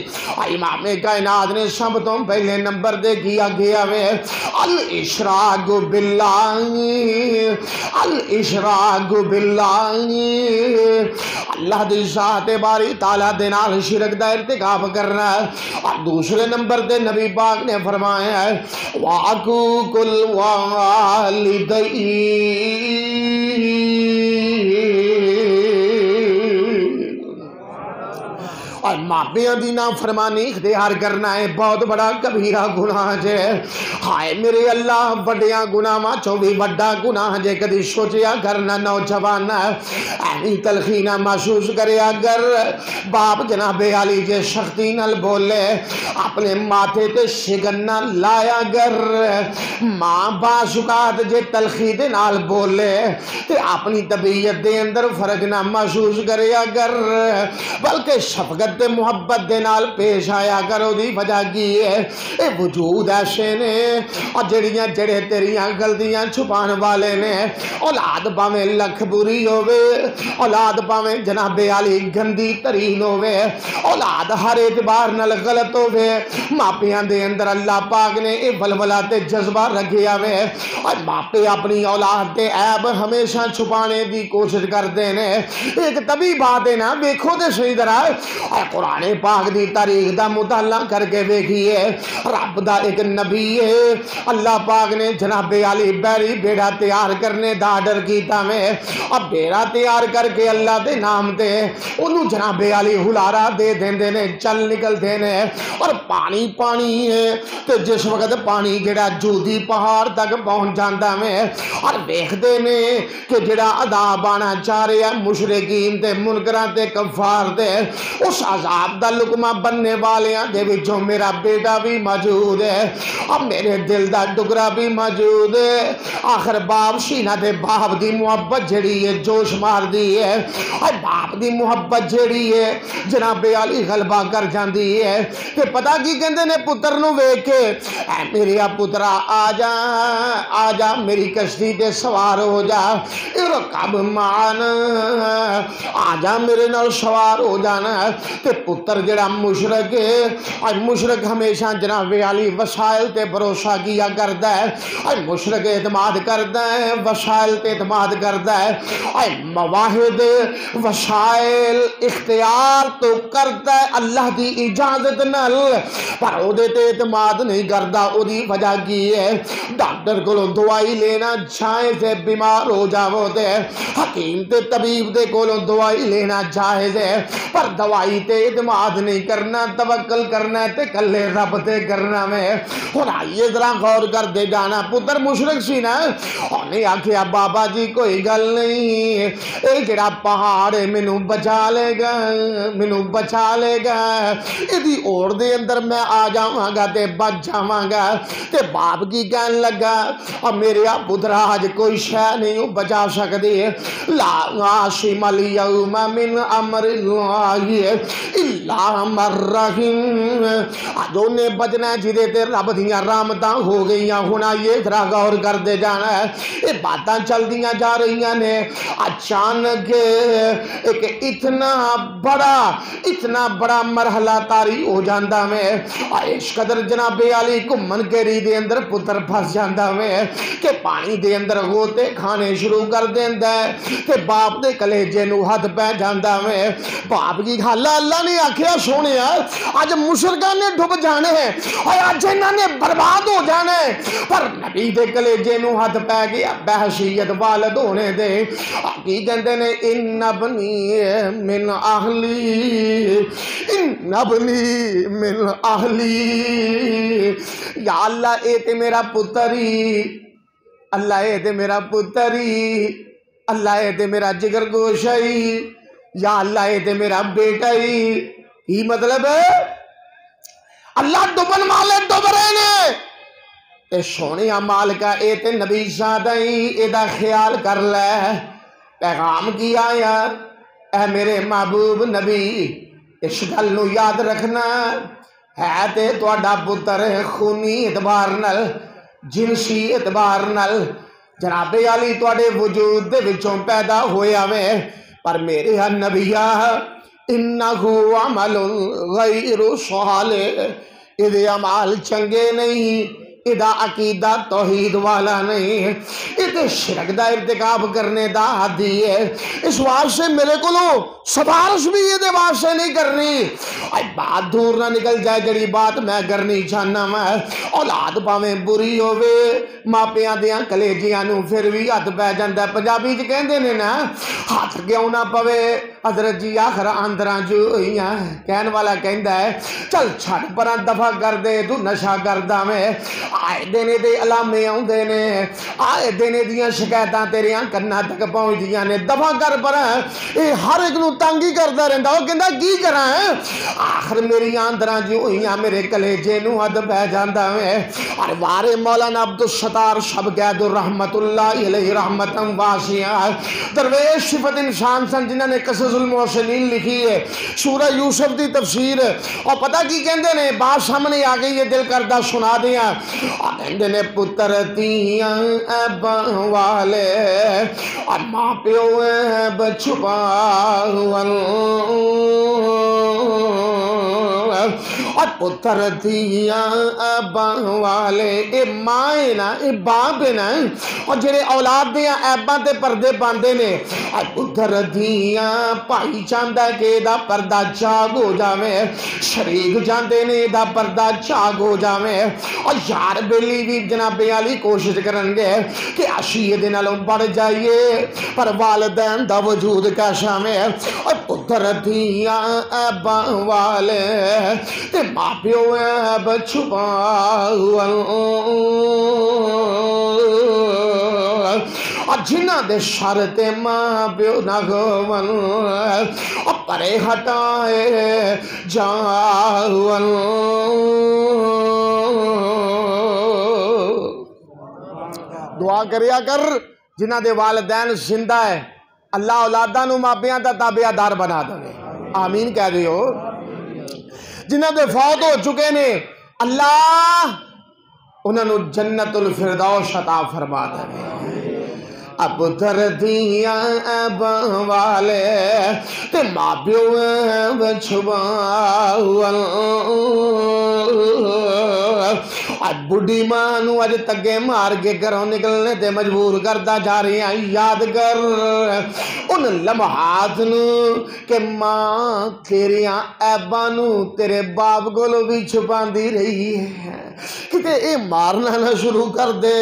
امام کائنات نے سب تو پہلے نمبر دے کیا گیا ہے الاشراک باللہ، الاشراک باللہ، اللہ دی ذات باری تعالیٰ دے نال شرک دا ارتکاب کرنا ہے، اور دوسرے نمبر دے نبی پاک نے فرمایا ہے وعقوق الوالدین، اور ماپیاں دی نافرمانی اختیار کرنا ہے بہت بڑا کبیرہ گناہ جے۔ ہائے میرے اللہ، بڑیاں گناہاں چوں بھی بڑا گناہ جے، کدی سوچیا کرنا نوجوان ایویں تلخینہ محسوس کرے اگر باپ جناب علی جے سختی نال بولے، اپنے ماتھے تے شگن نہ لایا گر، ماں باسکات جے تلخی دے نال بولے تے اپنی طبیعت دے اندر فرق نہ محسوس کرے اگر، بلکہ شفقت تے محبت دے نال پیش آیا کرو۔ دی وجہ کی ہے اے وجود ایسے نے اور جڑے تیریاں غلطیاں چھپان والے نے، اولاد پاویں لکھ بری ہوئے، اولاد پاویں جناب علی گندی ترین ہوئے، اولاد ہر اعتبار نال غلط ہوئے، ماپیاں دے اندر اللہ پاک نے اے ولولہ تے جذبہ رکھیا ہوئے، اور ماپے اپنی اولاد دے عیب ہمیشہ چھپانے دی کوشش کرتے ہیں۔ ایک طبی بات ہے نا، دیکھو تے صحیح طرح قرآن پاک دی تاریخ دا مطالعہ کر کے دیکھیے، رب دا ایک نبی ہے، اللہ پاک نے جناب علی بیری بیڑا تیار کرنے دا آرڈر کیتا میں، اب بیڑا تیار کر کے اللہ دے نام دے انہوں جناب علی ہلارا دے دیندے نے، چل نکلتے نے، اور پانی پانی ہے تو جس وقت پانی جڑا جودی پہاڑ تک پہنچ جاندہ میں، اور دیکھتے نے کہ جڑا عذاب آنا چاہ رہے ہیں مشرکین تے منکران تے کفار تے، اس عذاب دا لقمہ بننے والیاں دے وچوں میرا بیٹا بھی موجود ہے، اور میرے دل دا ٹکڑا بھی موجود ہے۔ آخر باپ سینہ دے باپ دی محبت جڑی ہے جوش مار دی ہے، اور باپ دی محبت جڑی ہے جناب علی غلبہ کر جاندی ہے، کہ پتہ کی کہندے نے پتر نو ویکھ کے، اے میرا پترا آ جا میری کشتی تے سوار ہو جا، ارکب معنا، آ جا میرے نال سوار ہو جانا، تے پتر جڑا مشرک ہے اور مشرک ہمیشہ جناب علی وسائل تے بھروسہ کیا کرتا ہے اور مشرک اعتماد کرتا ہے وسائل تے اعتماد کرتا ہے اور مواہد وسائل اختیار تو کرتا ہے اللہ دی اجازت نال پر او دے تے اعتماد نہیں کرتا. او دی وجہ کی ہے ڈاکٹر کو دوائی لینا جائز ہے بیمار ہو جاؤ تے حکیم تے طبیب دے کولوں دوائی لینا جائز ہے پر دوائی تے اعتماد نہیں کرنا توکل کرنا تے کلے رب تے کرنا میں. ہن آئیے ذرا غور کر دے جانا پتر مشرک سی نا انہیں آکھیا بابا جی کوئی گل نہیں اے جڑا پہاڑ ہے مینوں بچا لے گا مینوں بچا لے گا ایدی اوڑ دے اندر میں آ جاواں گا تے بچ جاواں گا. تے باپ کی کہن لگا اور میرے پترا آج کوئی شے نہیں بچا سکدی لا عاصم اليوم من امر اللہ الا من رحم. اج اونے بچنا جدے تے رب دیاں رحمتاں ہو گئیاں. ہن یہ ذرا غور کر دے جانا ہے یہ باتاں چلدیاں جا رہیاں نے اچانک ایک اتنا بڑا مرحلہ طاری ہو جاندا میں اس قدر جناب علی گھمن گیری دے اندر پتر پھس جاندا میں کہ پانی دے اندر غوطے کھانے شروع کر دیندا ہے تے باپ دے کلیجے نو ہاتھ پہ جاندا میں. باپ کی حالہ اللہ نے آکھیا سونیا اج مشرکاں نے ڈوب جانے ہیں اور اج انہاں نے برباد ہو جانے پر نبی دے کلیجے نو ہاتھ پہ گیا بحثیت والد ہونے دے. کی کہندے نے ان ابنی من اہلی ان ابنی من اہلی یا اللہ اے تے میرا پتری اللہ اے تے میرا پتری اللہ اے تے میرا جگر گوشائی یا اللہ اے تے میرا بیٹا ہی. یہ مطلب ہے اللہ ڈبن والے ڈب رہے نے اے سونے مالکا اے تے نبی سادائی اے دا خیال کر لے. پیغام کی آیا اے میرے محبوب نبی اس گل نو یاد رکھنا ہے تے تہاڈا پتر خونی اعتبار نال جنسی اعتبار نال جناب علی تہاڈے وجود دے وچوں پیدا ہویا میں پر میرے نبیا انہو عمل غیر صالح ادھے عمال چنگے نہیں ادا عقیدہ توحید والا نہیں ادھے شرک دا ارتکاب کرنے دا عادی ہے. اس واسطے میرے کو سفارش بھی ادھے واسطے نہیں کرنی بات دور نہ نکل جائے جڑی بات میں کرنی چاہنا میں اولاد پاویں بری ہووے ماپیاں دیاں کلیجیاں نو پھر بھی ہاتھ پہ جاندا. پنجابی چ کہندے نے نا ہاتھ کیوں نہ پوے حضرت جی آخر آندراں جو ہوئیاں کہن والا کہندا ہے چل چھڑ پراں دفع کر دے تو نشہ کردا میں آئے دینے دے علامے آؤندے نے آئے دینے دیاں شکایتاں تیریاں کناں تک پہنچ دیاں نے دفع کر پراں اے ہر ایک نو تنگی کردا رہندا وہ کہندا کی کراں آخر میری آندراں جو ہوئیاں میرے کلیجے نو حد پہ جاندا میں. اور وارے مولانا عبدالستار شبقید الرحمت اللہ علیہ رحمتاً واسعہ درویش صفت انسان سن جنہاں نے قصص المحسنین لکھی ہے سورہ یوسف دی تفسیر اور پتہ کی کہندے نے بات سامنے آ گئی یہ دل کردہ سنا دیاں اور کہندے نے پتر تیاں ایباں والے اور ماں پیو ایب چھپاون اور پتر تیاں ایباں والے اے ماں ہے نا اے باپ ہے نا اور جڑے اولاد دیاں ایباں تے پردے باندے نے اور پتر تیاں پائی چاندہ کہ دا پردہ چاگ ہو جاویں شریک جاندے نے دا پردہ چاگ ہو جاویں اور یار بیلی بھی جناب علی کوشش کرنگے کہ عشیہ دن علم بڑھ جائیے پر والدین دا وجود کیسا میں اور پتر تیاں ایباں والے تے ماں پیو ایب چھپاون اور جنہ دے شرط ماں پیو نہ گون اور پرے ہٹائے جاون. دعا کریا کر جنہ دے والدین زندہ ہے اللہ اولاداں نو ماپیاں دا تابعہ دار بنا دے آمین کہہ دیو. جنہ دے فوت ہو چکے نے اللہ انہوں نے جنت الفردوس عطا فرما دے اب دردیاں والے تے ماں پیو چھباول بڑھی ماں نو اج تگے مار کے گھروں نکلنے تے مجبور کرتا جا رہی ہیں یاد کر ان لمحات نو کہ ماں تیریاں عیباں نو تیرے باپ کولوں بھی چھپاندی رہی ہے کتے اے مارنا نہ شروع کر دے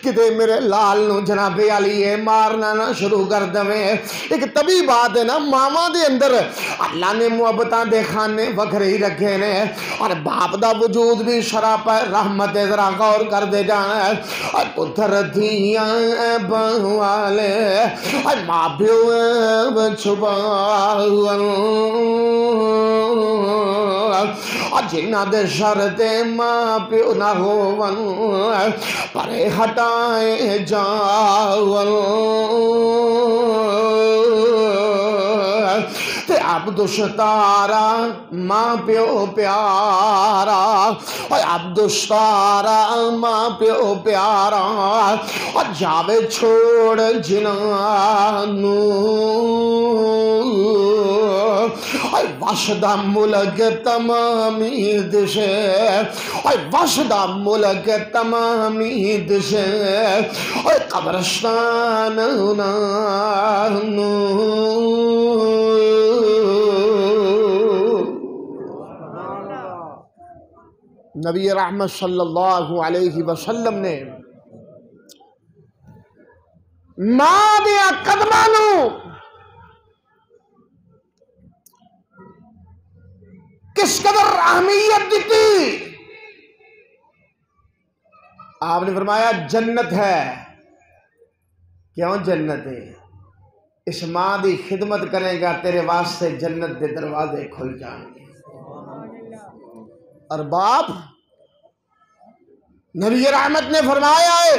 کتے میرے لال نو جناب علی اے مارنا نہ شروع کر دے ایک طبی بات ہے نا ماما دے اندر اللہ نے محبتاں دے خانے وکھرے ہی رکھے نے اور باپ دا وجود بھی شراب ہے رحمت ذرا غور کر دے جانا ہے اور پتر دھیاں والے اور ماں پیو چھپاول اور جنہ دے شرطے ماں پیو نہ ہوون پرے ہٹائے جاول تے عبدالستارا ماں پیو پیارا اور عبدالستارا ماں پیو پیارا اور جاوے چھوڑ جنانو اور وشدہ ملک تمامی دشے اور وشدہ ملک تمامی دشے اور قبرستان نانو نبی رحمت صلی اللہ علیہ وسلم نے ماں دیا قدمانو کس قدر اہمیت دیتی آپ نے فرمایا جنت ہے کیوں جنت ہے اس ماں دی خدمت کرے گا تیرے واسطے جنت دے دروازے کھل جائیں گے اور باپ نبی رحمت نے فرمایا ہے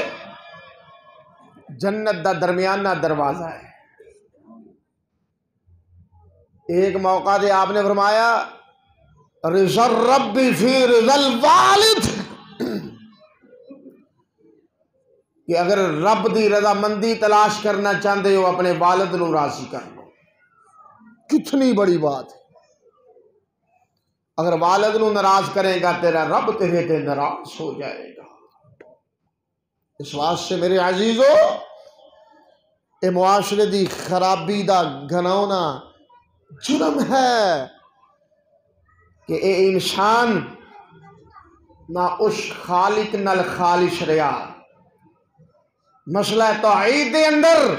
جنت دا درمیانہ دروازہ ہے ایک موقع دے آپ نے فرمایا رضا الرب فی رضا الوالد کہ اگر رب دی رضا مندی تلاش کرنا چاہتے ہو اپنے والد نو راضی کر لو کتنی بڑی بات ہے اگر والد نو ناراض کرے گا تیرا رب تیرے تے ناراض ہو جائے گا اس واسطے میرے عزیزو اے معاشرے دی خرابی دا گھناؤنا جرم ہے کہ اے انسان نہ اس خالق نال خالص رہا مسئلہ توحید دے اندر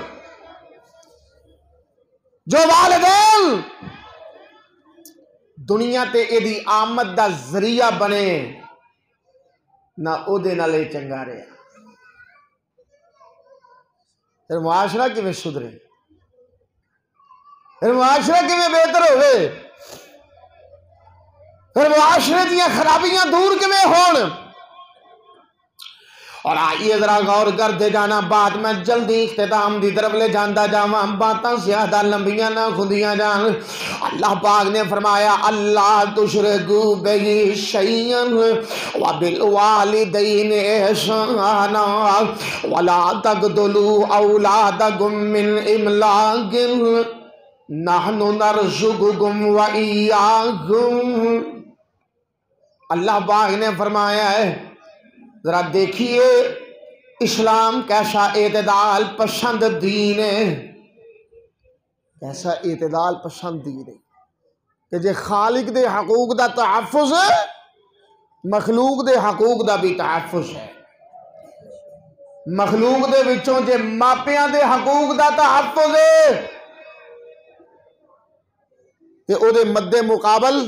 جو والدین دنیا تے ایدی آمد دا ذریعہ بنے نہ او دے نالے چنگا رہا پھر معاشرہ کی میں سدھرے پھر معاشرہ کی میں بہتر ہوئے پھر معاشرے دیا خرابیاں دور کی میں ہون اور آئیے ذرا غور کر دے جانا بات میں جلدی اختتام دی طرف لے جاندا جاواں باتاں زیادہ لمبیاں نہ خودیاں جان اللہ پاک نے فرمایا اللہ تشرکو بہی شیئا وبالوالدین احسانا ولا تقتلوا اولادکم من املاق نحن نرزقکم وإیاکم اللہ پاک نے فرمایا ہے ذرا دیکھیے اسلام کیسا اعتدال پسند دین ہے کیسا اعتدال پسند دین ہے کہ جے خالق دے حقوق دا تحفظ ہے مخلوق دے حقوق دا بھی تحفظ ہے مخلوق دے وچوں جے ماپیاں دے حقوق دا تحفظ ہے تے او دے مد مقابل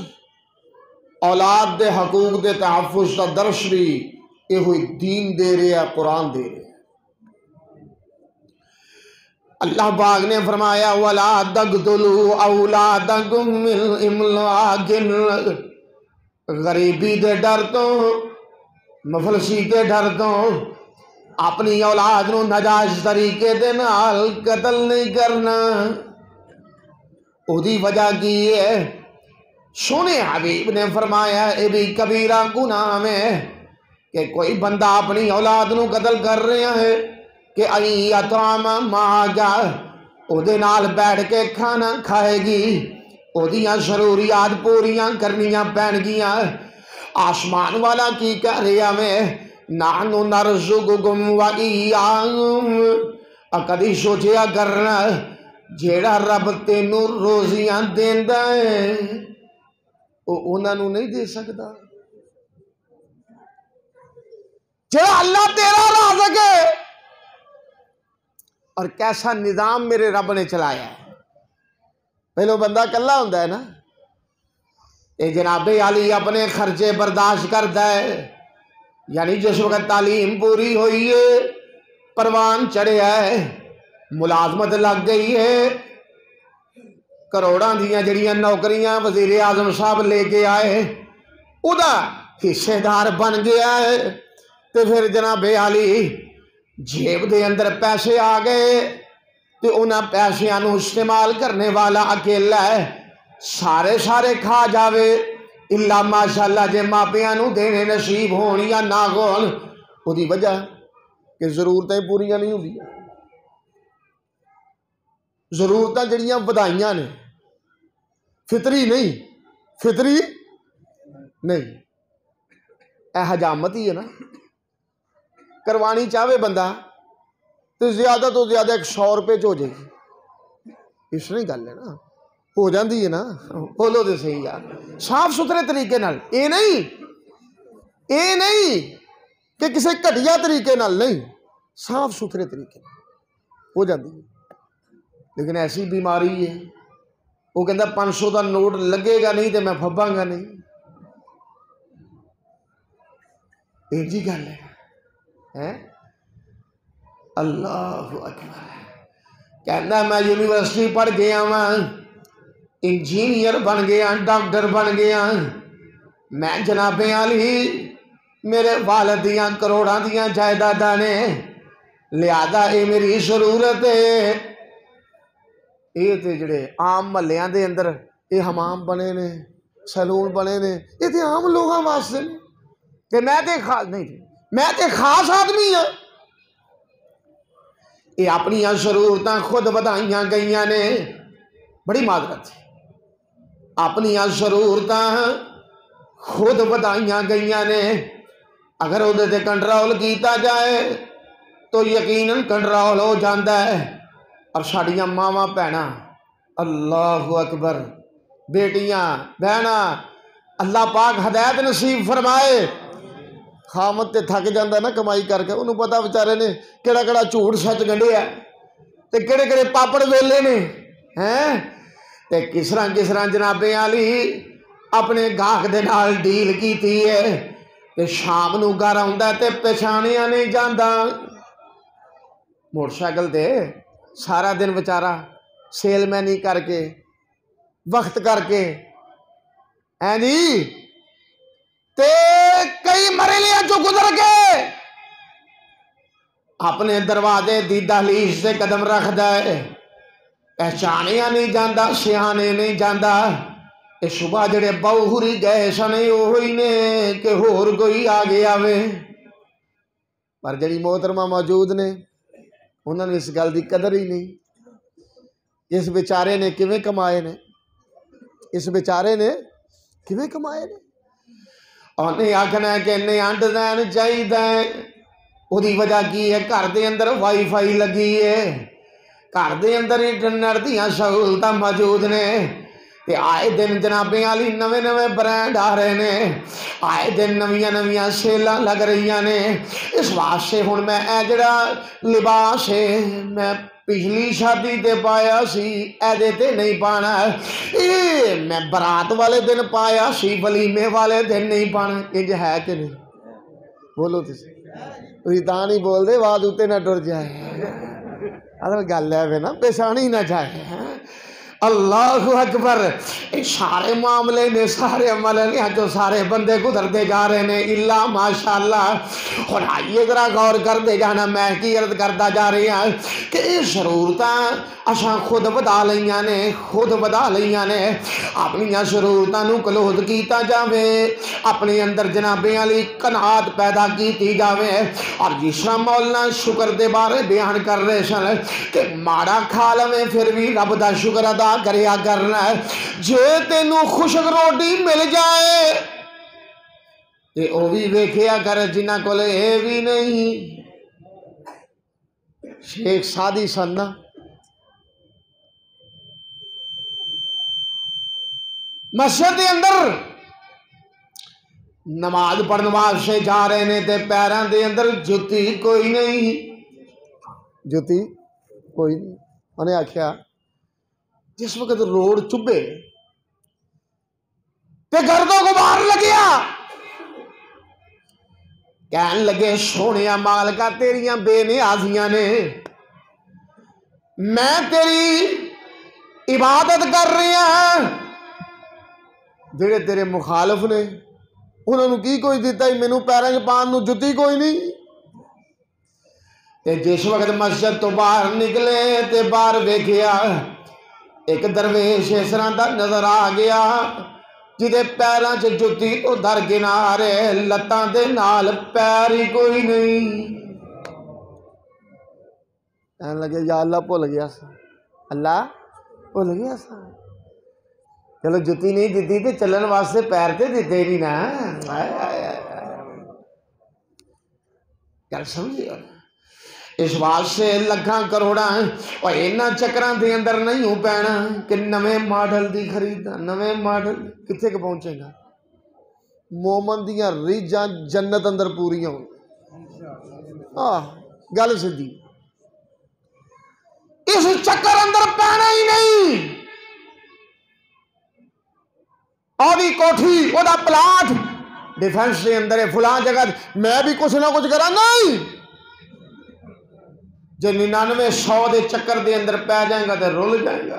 اولاد دے حقوق دے تحفظ دا درس بھی یہ ہوئی دین دے رہے قرآن دے رہے اللہ پاک نے فرمایا وَلَا تَقْتُلُوا أَوْلَادَكُم مِّنْ إِمْلَاقٍ غریبی دے ڈر تو مفلسی دے ڈر تو اپنی اولاد نو ناجائز طریقے دے نال قتل نہیں کرنا او دی وجہ کی ہے سونے حبیب نے فرمایا اے بھی کبیرہ گناہ میں کہ کوئی بندہ اپنی اولاد نو قتل کر رہا ہے کہ ایتام ماگا او دے نال بیٹھ کے کھانا کھائے گی، او دیاں ضروریات پوریاں کرنیاں پین گیاں۔ آسمان والا کی کہہ رہا میں نانو نرزقکم و ایاہم، کدی سوچیا کرنا جیڑا رب تینوں روزیاں دیندا ہے او انہاں نوں نہیں دے سکدا؟ جیڑا اللہ تیرا رازق ہے، اور کیسا نظام میرے رب نے چلایا ہے۔ پہلو بندہ کلا ہوندا ہے نا، اے جناب علی اپنے خرچے برداشت کرتا ہے، یعنی جس وقت تعلیم پوری ہوئی ہے، پروان چڑھیا ہے، ملازمت لگ گئی ہے، کروڑاں دیاں جڑیاں نوکریاں وزیر اعظم صاحب لے کے آئے، ادا حصے دار بن گیا ہے، تو پھر جناب علی جیب دے اندر پیسے آ گئے، تو انہاں پیسیاں نو استعمال کرنے والا اکیلا ہے، سارے کھا جاوے اللہ ماشاءاللہ جے ماپیاں نو دینے نصیب ہون یا نہ ہون، او دی وجہ کہ ضرورتیں پوریاں نہیں ہوندی۔ ضرورتاں جڑیاں ودائیاں نے، فطری نہیں، اے حجامت ہی ہے نا۔ کروانی چاہے بندہ تو زیادہ 100 روپے چ ہو جائے گی، اس نہیں گل ہے نا، ہو جاندی ہے نا، بولو تو صحیح یار، صاف ستھرے طریقے نال، اے نہیں کہ کسی گھٹیا طریقے نال نہیں، صاف ستھرے طریقے نال ہو جاندی ہے۔ لیکن ایسی بیماری ہے، وہ کہندا 500 کا نوٹ لگے گا نہیں تو میں پھباں گا نہیں، یہ جی گل ہے۔ اللہ اکبر، کہنا میں یونیورسٹی پڑھ گیا ہاں، انجینئر بن گیا، ڈاکٹر بن گیا، میں جناب علی میرے والد دیاں کروڑاں دیاں جائیداداں نے، لہذا اے میری ضرورت ہے۔ یہ تے جڑے عام محلیاں دے اندر یہ حمام بنے نے، سیلون بنے نے، یہ تے عام لوگاں واسطے نے، کہ میں تے خاص آدمی ہاں۔ یہ اپنی ضرورتاں خود ودائیاں گئیاں نے، بڑی معذرت ہے، اپنی ضرورتاں خود ودائیاں گئیاں نے۔ اگر وہ تے کنٹرول کیتا جائے تو یقیناً کنٹرول ہو جاندہ ہے۔ اور ساڑیاں ماواں بہناں، اللہ اکبر، بیٹیاں بہناں، اللہ پاک ہدایت نصیب فرمائے۔ خامد تے تھک جاندہ نا کمائی کر کے، انہوں پتا بیچارے نے کیڑا جھوٹ سچ گنڈیا تے کیڑے پاپڑ ویلے نے ہیں، تے کس طرح جناب علی اپنے گاہک دے نال ڈیل کیتی ہے، تے شام نو گھر آوندا تے پہچانیا نہیں جاندا۔ موٹر سائیکل تے سارا دن بیچارہ سیل مینی کر کے وقت کر کے جی تے کئی مرحلے جو گزر کے اپنے دروازے دی دہلیز سے قدم رکھ دے، پہچانیا نہیں جاندا، سیانے نہیں جاندا۔ اے صبح جڑے بہوری گئے سنے وہی نے کہ ہور کوئی آ گیا وے، پر جڑی محترمہ موجود نے انہوں نے اس گل دی قدر ہی نہیں۔ اس بیچارے نے کیویں کمائے نے، اس بیچارے نے کیویں کمائے نے، انہیں آکھنا ہے کہ انہیں انڈ دین چاہیے، وہ دی وجہ کی ہے، گھر دے اندر وائی فائی لگی ہے، گھر دے اندر انٹرنیٹ دیاں سہولتاں موجود نے، تے آئے دن جناب علی نویں برانڈ آ رہے نے، آئے دن نویاں سیلاں لگ رہیاں نے۔ اس واسطے ہن میں اے جڑا لباس ہے میں پچھلی شادی تے پایا سی ایدے تے نہیں پانا، اے میں برات والے دن پایا سی ولیمے والے دن نہیں پانا، انج ہے کہ نہیں؟ بولو تسی تاں نہیں بول دے واد اتے نہ ٹر جائے، اصل گل ہے نا پیشانی نہ جائے۔ اللہ اکبر، سارے معاملے نے، سارے عمل نے جو سارے بندے گزرتے جا رہے ہیں اللہ ماشاءاللہ۔ اور آئیے ذرا غور کر دے جانا، میں کی عرض کرتا جا رہی ہوں کہ یہ ضرورتاں اساں خود ودا لیاں نے، خود ودا لیاں نے، اپنی ضرورتاں نو کلوہد کیتا جاوے، اپنے اندر جنابے علی قناعت پیدا کیتی جاوے۔ اور جس طرح مولانا شکر دے بارے بیان کر رہے سن کہ ماڑا کھا لویں پھر بھی رب دا شکر ادا کریا کرنا ہے۔ جے تینوں خشک روٹی مل جائے تے او بھی ویکھیا کر جنہ کول اے بھی نہیں۔ شیخ سادی سننا مسجد کے اندر نماز پڑھنے واسطے جا رہے نے تے پیراں دے اندر جُتی کوئی نہیں، جُتی کوئی نہیں۔ انہیں آکھیا جس وقت روڑ چبے تے گرد و غبار لگیا، کہن لگے سونیا مالکا تیریاں بے نیازیاں نے، میں تیری عبادت کر رہا ہاں، جڑے تیرے مخالف نے انہوں نے کی کوئی دیتا ہی، مینوں پیراں چ پان نوں جُتی کوئی نہیں۔ تے جس وقت مسجد تو باہر نکلے تے باہر ویکھیا ایک درویش اس طرح دا نظر آ گیا جدے پیراں چ جُتی تو درکنارے، لتاں دے نال پیر ہی کوئی نہیں۔ کہنے لگے یا اللہ بھول گیا سا، اللہ بھول گیا سا، چلو جُتی نہیں دیتی تے چلن واسطے پیر تے دیتے نہیں نا۔ گل سمجھے اس واسطے لکھاں کروڑاں اور اینا چکراں دے اندر نہیں ہو پینا کہ نویں ماڈل دی خریدنا، نویں ماڈل کتھے کے پہنچے گا؟ مومن دیاں ریجاں جنت اندر پوریاں ہوں۔ گل سدھی اس چکر اندر پینا ہی نہیں۔ آدھی کوٹھی وہ دا پلاٹ ڈیفنس کے اندر ہے فلاں جگہ میں بھی کچھ نہ کچھ کرا نہیں، جو 99 دے چکر دے اندر پہ جائیں گا تو رول جائیں گا۔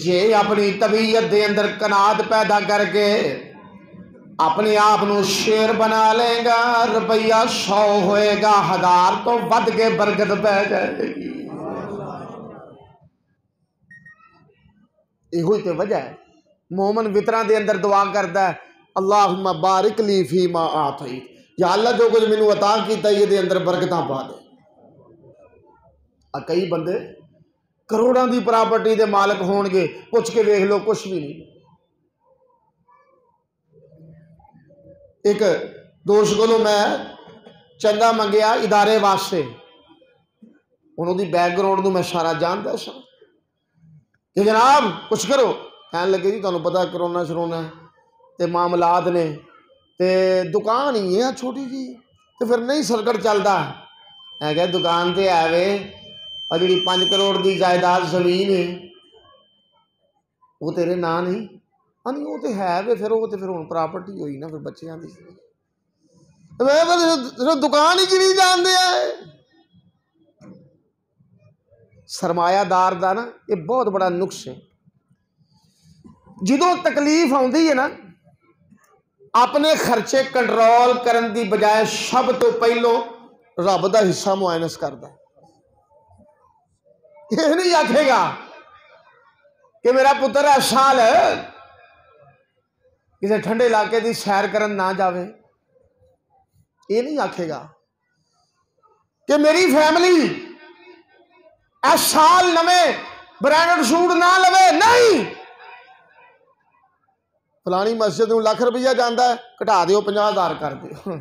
جے اپنی طبیعت دے اندر قناعت پیدا کر کے اپنے آپ نو شیر بنا لے گا، روپیہ 100 ہوئے گا 1000 تو ود کے برکت پہ جائے گی۔ یہ ہوئی تے وجہ ہے مومن وطران دے اندر دعا کرتا ہے اللہم بارک لی فی ما آتیت، یا اللہ جو کچھ میں نے عطا کیتا یہ دے اندر برکتاں پا دے۔ کئی بندے کروڑاں دی پراپرٹی دے مالک ہون گے، پوچھ کے دیکھ لو کچھ بھی نہیں۔ ایک دوست کو میں چندہ منگیا ادارے واسطے، انہوں دی بیک گراؤنڈ میں سارا جانتا سا کہ جناب کچھ کرو، کہنے لگے جی تمہیں پتا کرونا شرونا ہے تے معاملات نے تے دکان ہی ہے چھوٹی جی تے پھر نہیں سرکٹ چلتا ہے کہ دکان تے آوے اور جڑی 5 کروڑ دی جائیداد زمین ہے وہ تیرے نا نہیں نہیں وہ تے ہے وے پھر وہ تے پھر ہن پراپرٹی ہوئی نا پھر بچیاں دی دکان ہی کی نہیں جان دیا ہے۔ سرمایہ دار دا نا یہ بہت بڑا نقص ہے، جدوں تکلیف آندی ہے نا اپنے خرچے کنٹرول کرن دی بجائے سب تو پہلو رب دا حصہ معائنس کردا ہے۔ یہ نہیں آکھے گا کہ میرا پتر ہے سال کسی ٹھنڈے علاقے دی سیر کرن نہ جاوے، یہ نہیں آکھے گا کہ میری فیملی اس سال نویں برانڈڈ سوٹ نہ لوے، نہیں، فلانی مسجد میں ₹1,00,000 جاندہ ہے کٹا دیو 50,000 کر دیو۔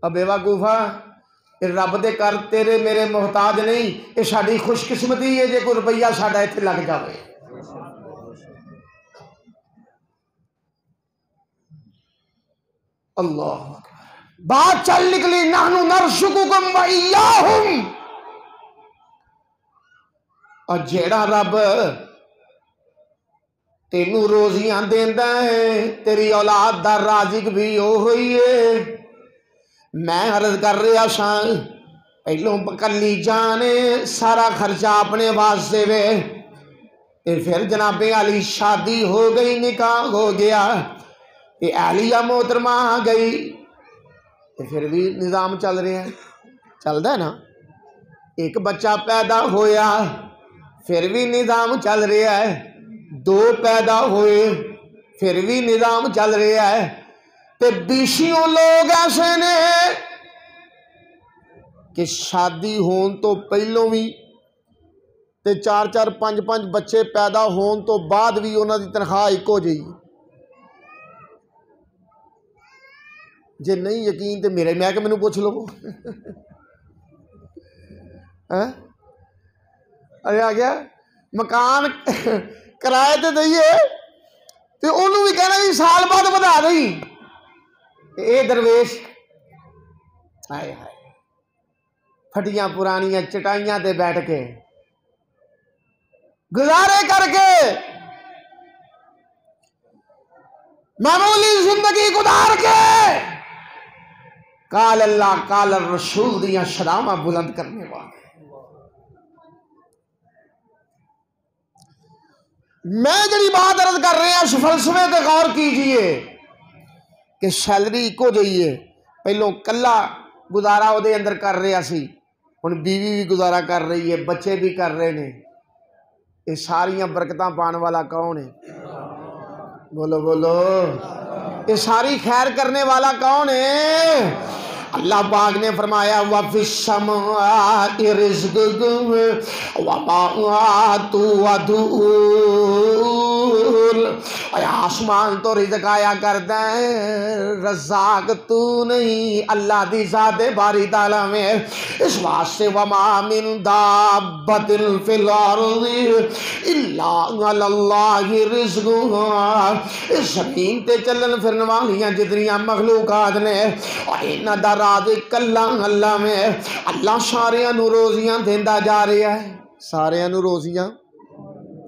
اب بے وقوفا رب دے کر تیرے میرے محتاج نہیں، یہ ساری خوش قسمتی ہے جے کوئی روپیہ ساڈا ایتھے لگ جاوے۔ اللہ بات چل نکلی نحن نرزقکم و ایاہم، اور جیڑا رب تینوں روزیاں دیندا ہے تیری اولاد دا رازق بھی وہ ہوئی ہے۔ میں عرض کر رہا سا پہلوں کلی جانے سارا خرچہ اپنے واسطے وے، پھر جناب علی شادی ہو گئی، نکاح ہو گیا، اہلیہ محترمہ آ گئی، پھر بھی نظام چل رہا ہے، چل رہا ہے نا۔ ایک بچہ پیدا ہویا پھر بھی نظام چل رہا ہے، دو پیدا ہوئے پھر بھی نظام چل رہا ہے، تے بیشیوں لوگ ایسے نے کہ شادی ہون تو پہلوں بھی تے 4 5 بچے پیدا ہون تو بعد بھی انہاں دی تنخواہ ایک ہو جائی۔ جے نہیں یقین تے میرے میں کہ مینوں پوچھ لو۔ ارے آ گیا مکان کرائے تے دئیے تے انہوں بھی کہنا جی سال بعد بتا دئی، اے درویش ہائے ہائے پھٹیاں پرانیاں چٹائیاں تے بیٹھ کے گزارے کر کے معمولی زندگی گزار کے قال اللہ قال الرسول دیاں شرامہ بلند کرنے والے۔ میں جڑی بات عرض کر رہے ہیں اس فلسفے پہ غور کیجئے کہ سیلری کو جائیے پہلوں کلا گزارا وہ دے اندر کر رہا سی، ہن بیوی بھی گزارا کر رہی ہے، بچے بھی کر رہے نے، یہ ساریاں برکتاں پان والا کون ہے؟ بولو بولو، یہ ساری خیر کرنے والا کون ہے؟ اللہ پاک نے فرمایا وَفِي السَّمَاءِ رِزْقُكُمْ وَمَا تُوعَدُونَ، اے آسمان تو رزق آیا کرتا ہے، رزاق تو نہیں، اللہ دی ذات باری تعالیٰ میں، اس واسطے وَمَا مِن دَابَّةٍ فِي الْأَرْضِ إِلَّا عَلَى اللَّهِ رِزْقُهَا، اس زمین تے چلن پھرن والیاں جتنیاں مخلوقات نے اور انہاں دا رازق اللہ میں، اللہ ساریاں نو روزیاں دیندا جا رہا ہے، ساریاں نو روزیاں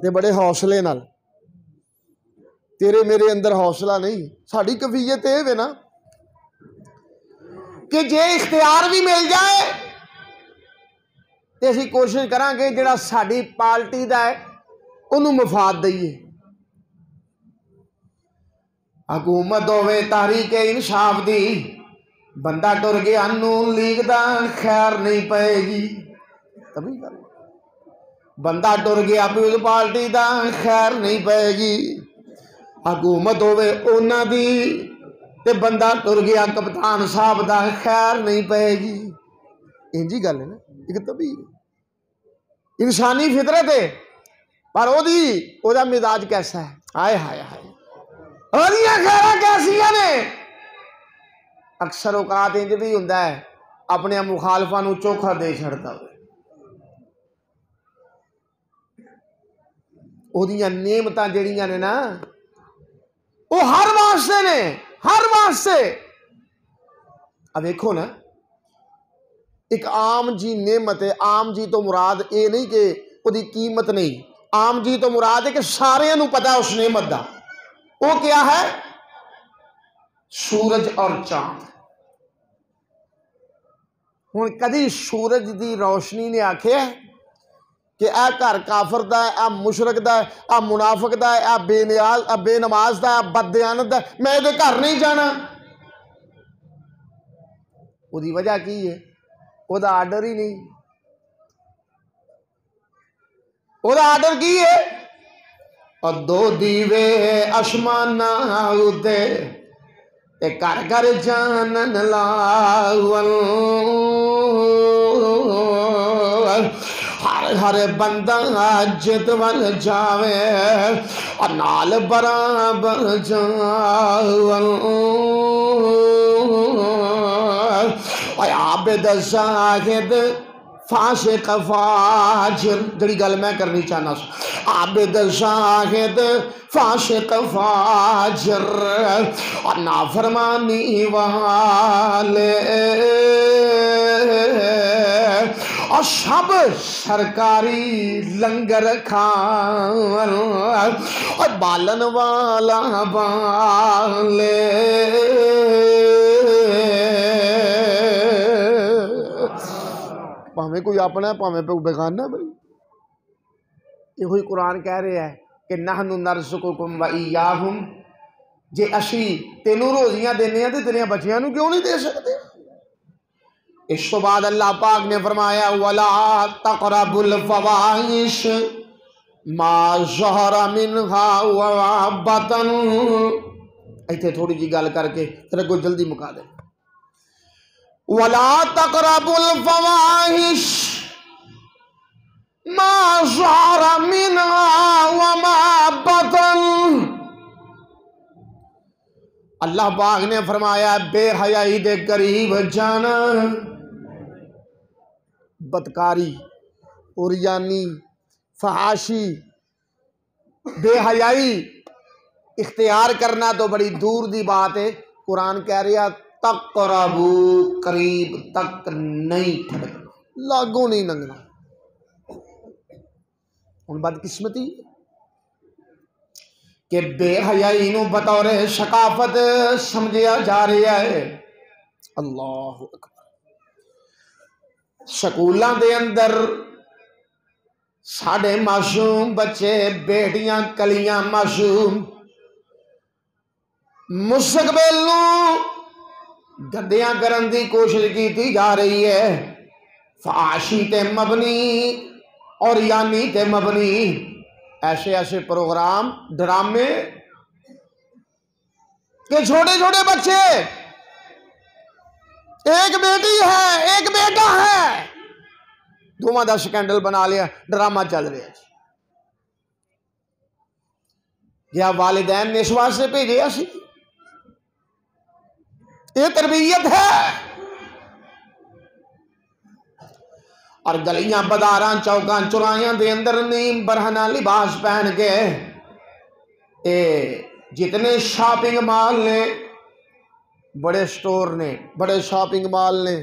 تے بڑے حوصلے نال۔ تیرے میرے اندر حوصلہ نہیں، ساڑی کیفیت یہ ہے نا کہ جے اختیار بھی مل جائے تے اسی کوشش کران گے جڑا ساڑی پارٹی دا ہے انہوں مفاد دئیے۔ حکومت ہوئے تحریک انصاف دی، بندہ ٹر گیا نون لیگ دا خیر نہیں پائے گی، تبھی کر بندہ ٹر گیا پیپلز پارٹی دا خیر نہیں پائے گی، حکومت ہوئے اونا دی تے بندہ ٹر گیا کپتان صاحب دا خیر نہیں پائے گی۔ انجی گل ہے نا، ایک طبی انسانی فطرت ہے، پر او دا مزاج کیسا ہے؟ آئے ہائے ہائے اوہدیاں خیرہ کیسیاں نے؟ اکثر اوقات انج بھی ہوندا ہے اپنے مخالفاں نو چوکھا دے چھڑتا ہوئے، اوہدیاں نعمتاں جڑیاں نے نا وہ ہر واسطے نے، ہر واسطے۔ اب دیکھو نا ایک عام جی نعمت ہے، عام جی تو مراد اے نہیں کہ وہ دی قیمت نہیں، عام جی تو مراد ہے کہ سارے نو پتہ ہے اس نعمت دا، وہ کیا ہے؟ سورج اور چاند۔ ہن کدی سورج دی روشنی نے آکھے کہ اے گھر کافر دا ہے، اے مشرک دا ہے، اے منافق دا ہے، اے بے نیاز، اے بے نماز دا ہے، اے بد دیانت دا ہے، میں دے گھر نہیں جانا۔ وہ دی وجہ کی ہے؟ وہ دا آرڈر ہی نہیں، وہ دا آرڈر کی ہے؟ اور دو دیوے آسماناں اُتے تے گھر گھر جانن لاول، ہر بندہ جت ول جاوے اور نال برابر جاول، اور عابد زاہد فاسق فاجر، جڑی گل میں کرنی چاہنا سو، عابد زاہد فاسق فاجر اور نافرمانی والے اور سب سرکاری لنگر کھان اور بالن والا بالے، پاہمیں کوئی اپنا ہے پاہمیں پہ بیگانہ ہے بھائی۔ یہ ہوئی قرآن کہہ رہے ہیں کہ نحن نرزقکم و ایاہم، جے اسی تینوں روزیاں دینے ہیں تو تیریاں بچیاں نو کیوں نہیں دے سکتے؟ اس تو بعد اللہ پاک نے فرمایا وَلَا تَقْرَبُوا الْفَوَاحِشَ مَا ظَهَرَ مِنْهَا وَمَا بَطَنَ. ایتھے تھوڑی جی گل کر کے تیرے کو جلدی مکا دے. وَلَا تَقْرَبُوا الْفَوَاحِشَ مَا ظَهَرَ مِنْهَا وَمَا بَطَنَ. اللہ پاک نے فرمایا بے حیائی دے قریب جانا، بدکاری، عریانی، فحاشی، بے حیائی اختیار کرنا تو بڑی دور دی بات ہے. قرآن کہہ رہا تقربو، قریب تک نہیں ٹھڑکنا، لاگو نہیں لنگنا. ان بدقسمتی کہ بے حیائی نو بطور ثقافت سمجھیا جا رہا ہے. اللہ اکبر. سکولاں دے اندر ساڑھے معصوم بچے، بیٹیاں کلیاں معصوم، مستقبل نو گندیاں کرن دی کوشش کی جا رہی ہے. فحاشی تے مبنی اور یعنی تے مبنی ایسے ایسے پروگرام، ڈرامے کہ چھوٹے چھوٹے بچے، ایک بیٹی ہے ایک بیٹا ہے، دونوں دا سکینڈل بنا لیا، ڈرامہ چل رہا ہے. یا والدین نے اس واسطے بھیجے اسی؟ یہ تربیت ہے؟ اور گلیاں بازاراں چوکاں چورائیاں دے اندر نیم برہنہ لباس پہن کے جتنے شاپنگ مال نے، بڑے سٹور نے، بڑے شاپنگ مال نے،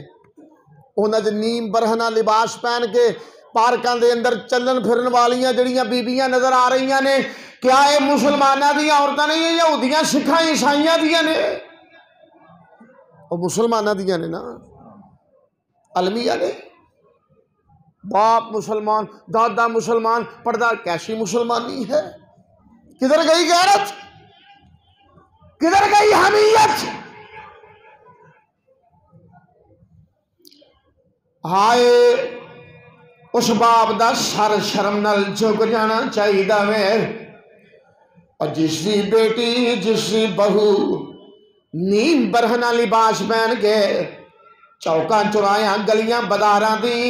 انہاں دے نیم برہنہ لباس پہن کے پارکاں دے اندر چلن پھرن والیاں جڑیاں بیبیاں نظر آ رہی نے، کیا یہ مسلمانہ دیاں عورتاں نہیں ہیں، یہودیاں سکھاں عیسائیاں دیاں نے؟ وہ مسلمانہ دیاں نے نا، علمیہ نے. باپ مسلمان، دادا مسلمان، پردہ. کیسی مسلمانی ہے؟ کدھر گئی غیرت؟ کدھر گئی حمیت؟ ہائے اس باپ دا سر شرم نال جھک جانا چاہیے دے. اور جس دی بیٹی، جس دی بہو نیم برہنہ لباس پہن کے چوکاں چورائیاں گلیاں بازاراں دی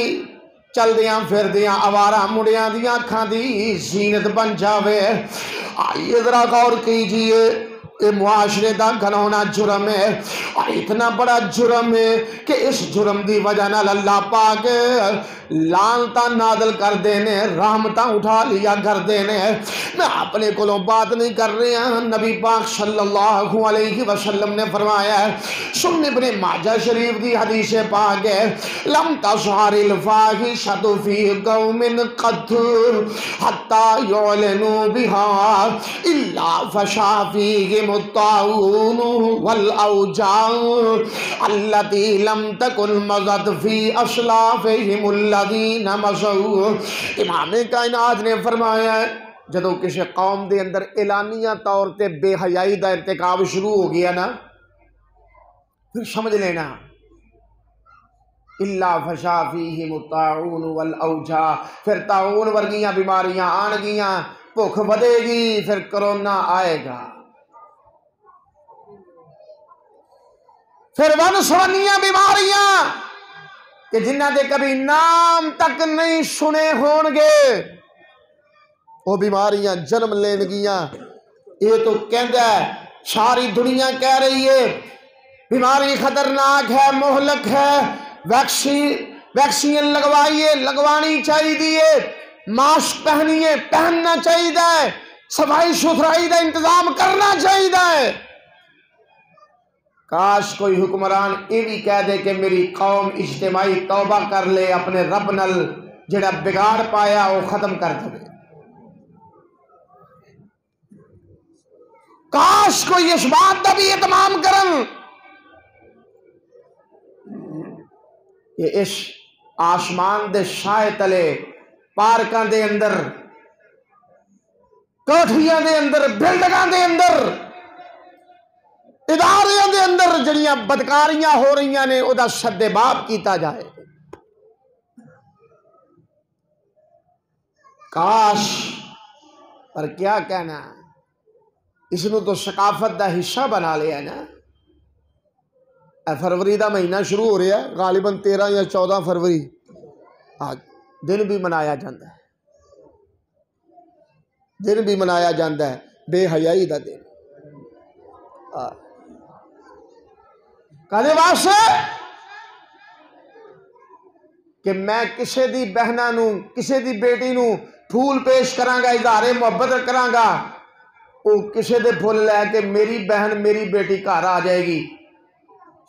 چل دیاں پھر دیاں آوارہ مڑیاں دیاں اکھاں دی زینت بن جاوے. آئیے ذرا غور کیجئے، یہ معاشرے دا گھنونا جرم ہے، اور اتنا بڑا جرم ہے کہ اس جرم دی وجہ نال اللہ پاک لعنتاں نازل کر دینے، رحمتاں اٹھا لیا کر دینے. میں اپنے کولوں بات نہیں کر رہا، نبی پاک صلی اللہ علیہ وسلم نے فرمایا ہے، سنن ابن ماجہ شریف دی حدیث پاک ہے، لم تظہر الفاحشۃ فی قوم قط حتی یعلنوا بها الا فشا فیہم الطاعون والاوجاع التي لم تکن مضت فی اسلافہم الذین مضوا. امام کائنات نے فرمایا ہے جدو کسی قوم دے اندر اعلانیہ طور تے بے حیائی دا ارتکاب شروع ہو گیا نا، پھر سمجھ لینا الا فشا فیہم الطاعون والاوجاع، پھر طاعون ورگیاں بیماریاں آن گیاں، بھوک بدے گی، پھر کرونا آئے گا، پھر ون سونیاں بیماریاں کہ جنہ دے کبھی نام تک نہیں سنے ہون گے، وہ بیماریاں جنم لین گیاں. یہ تو کہندا ہے، ساری دنیا کہہ رہی ہے بیماری خطرناک ہے، مہلک ہے، ویکسین لگوائیے، لگوانی چاہیے، ماسک پہنیے، پہننا چاہیے، صفائی ستھرائی کا انتظام کرنا چاہیے. کاش کوئی حکمران یہ بھی کہہ دے کہ میری قوم اجتماعی توبہ کر لے، اپنے رب نل جڑا بگاڑ پایا وہ ختم کر دے. کاش کوئی اس بات کا بھی اہتمام کرن کہ اس آسمان دے سائے تلے، پارکاں دے اندر، کوٹھیاں دے اندر، بلڈنگاں دے اندر، اداریاں دے اندر جڑیاں بدکاریاں ہو رہی نے او دا سد باب کیتا جائے. کاش، پر کیا کہنا، اس نو تو ثقافت دا حصہ بنا لیا نا. فروری دا مہینہ شروع ہو رہا ہے، غالباً 13 یا 14 فروری آج دن بھی منایا جاتا ہے، دن بھی منایا جاتا ہے بے حیائی دا دن. کہنے واسطے کہ میں کسے دی بہنا نو، کسے دی بیٹی نو پھول پیش کرانگا، اظہار محبت کرانگا، وہ کسے دے پھول لے کے میری بہن میری بیٹی گھر آ جائے گی،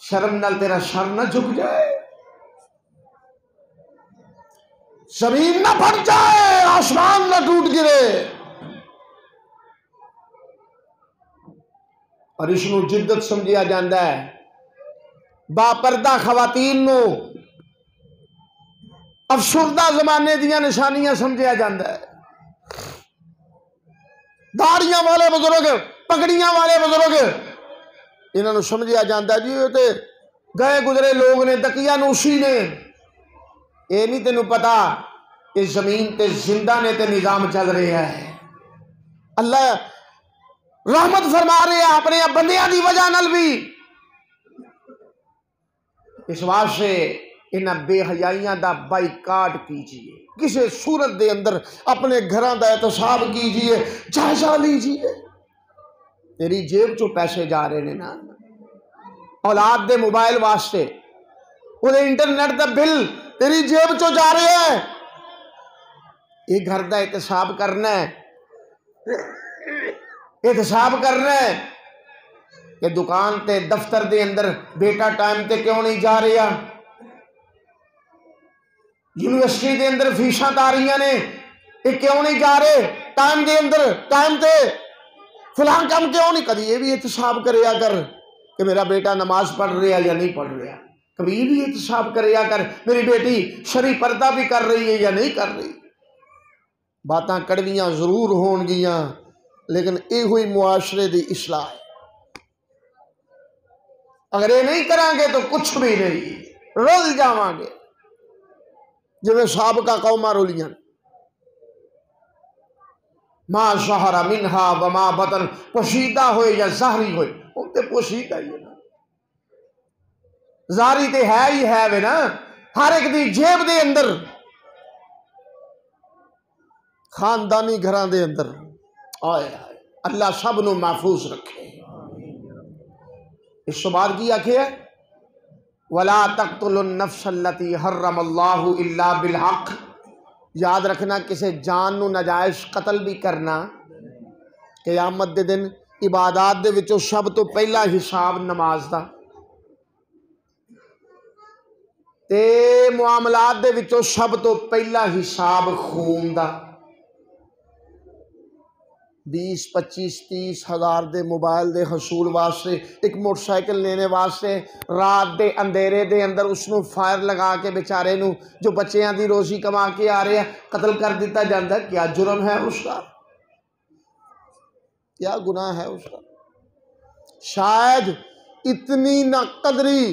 شرم نال تیرا سر نہ جھک جائے، زمین نہ پھٹ جائے، آسمان نہ ٹوٹ گرے. اور اس نو جدت سمجھیا جاندہ ہے. با پردہ خواتین نو افسردہ زمانے دیا نشانیاں سمجھیا جاندہ ہے. داڑیاں والے بزرگ، پگڑیاں والے بزرگ، انہوں نے سمجھیا جاندہ ہے جی یہ تے گئے گزرے لوگ نے، دقیہ نوشی نے. یہ نہیں تینوں پتا اس زمین تے زندہ نے تے نظام چل رہے ہیں. اللہ رحمت فرما رہے ہیں اپنے بندیاں دی وجہ نال بھی. اس واسطے انہاں بے حیائیاں دا بائیکاٹ کیجئے، کسی صورت دے اندر اپنے گھراں دا احتساب کیجئے، جائزہ لیجئے. تیری جیب چو پیسے جا رہے ہیں نا، اولاد دے موبائل واسطے، وہ دے انٹرنیٹ دا بل تیری جیب چو جا رہے ہیں. یہ گھر دا احتساب کرنا ہے، احتساب کرنا ہے کہ دکان تے دفتر دے اندر بیٹا ٹائم تے کیوں نہیں جا رہا، یونیورسٹی دے اندر فیساں تاریاں نے یہ کیوں نہیں جا رہے ٹائم دے اندر، ٹائم تے فلاں کام کیوں نہیں. کبھی یہ بھی احتساب کریا کر کہ میرا بیٹا نماز پڑھ رہا یا نہیں پڑھ رہا. کبھی یہ بھی احتساب کریا کر میری بیٹی شرعی پردہ بھی کر رہی ہے یا نہیں کر رہی. باتاں کڑویاں ضرور ہون گیاں لیکن یہ ہوئی معاشرے دی اصلاح ہے. اگر یہ نہیں کریں گے تو کچھ بھی نہیں، رل جاواں گے جو سابقہ قوماں رلیاں. ما ظہر منہا وما بطن، پوشیدہ ہوئے یا ظاہری ہوئے، وہ تے پوشیدہ ہی ہے نا، ظاہری تے ہے ہی ہے وے نا. ہر ایک دی جیب دے اندر، خاندانی گھراں دے اندر. آئے آئے اللہ سب نو محفوظ رکھے. اس کے بعد کی آکھے ہے وَلَا تَقْتُلُوا النَّفْسَ الَّتِي حَرَّمَ اللَّهُ إِلَّا بِالْحَقِّ. یاد رکھنا کسے جان نو ناجائز قتل بھی کرنا. قیامت دے دن عبادات دے وچوں سب تو پہلا حساب نماز دا، تے معاملات دے وچوں سب تو پہلا حساب خون دا. 20-25-30 ہزار دے موبائل دے حصول واسطے، ایک موٹر سائیکل لینے واسطے رات دے اندھیرے دے اندر اس نو فائر لگا کے بیچارے نو جو بچیاں دی روزی کما کے آ رہے ہیں قتل کر دیتا جاندہ ہے. کیا جرم ہے اس کا، کیا گناہ ہے اس کا. شاید اتنی نہ قدری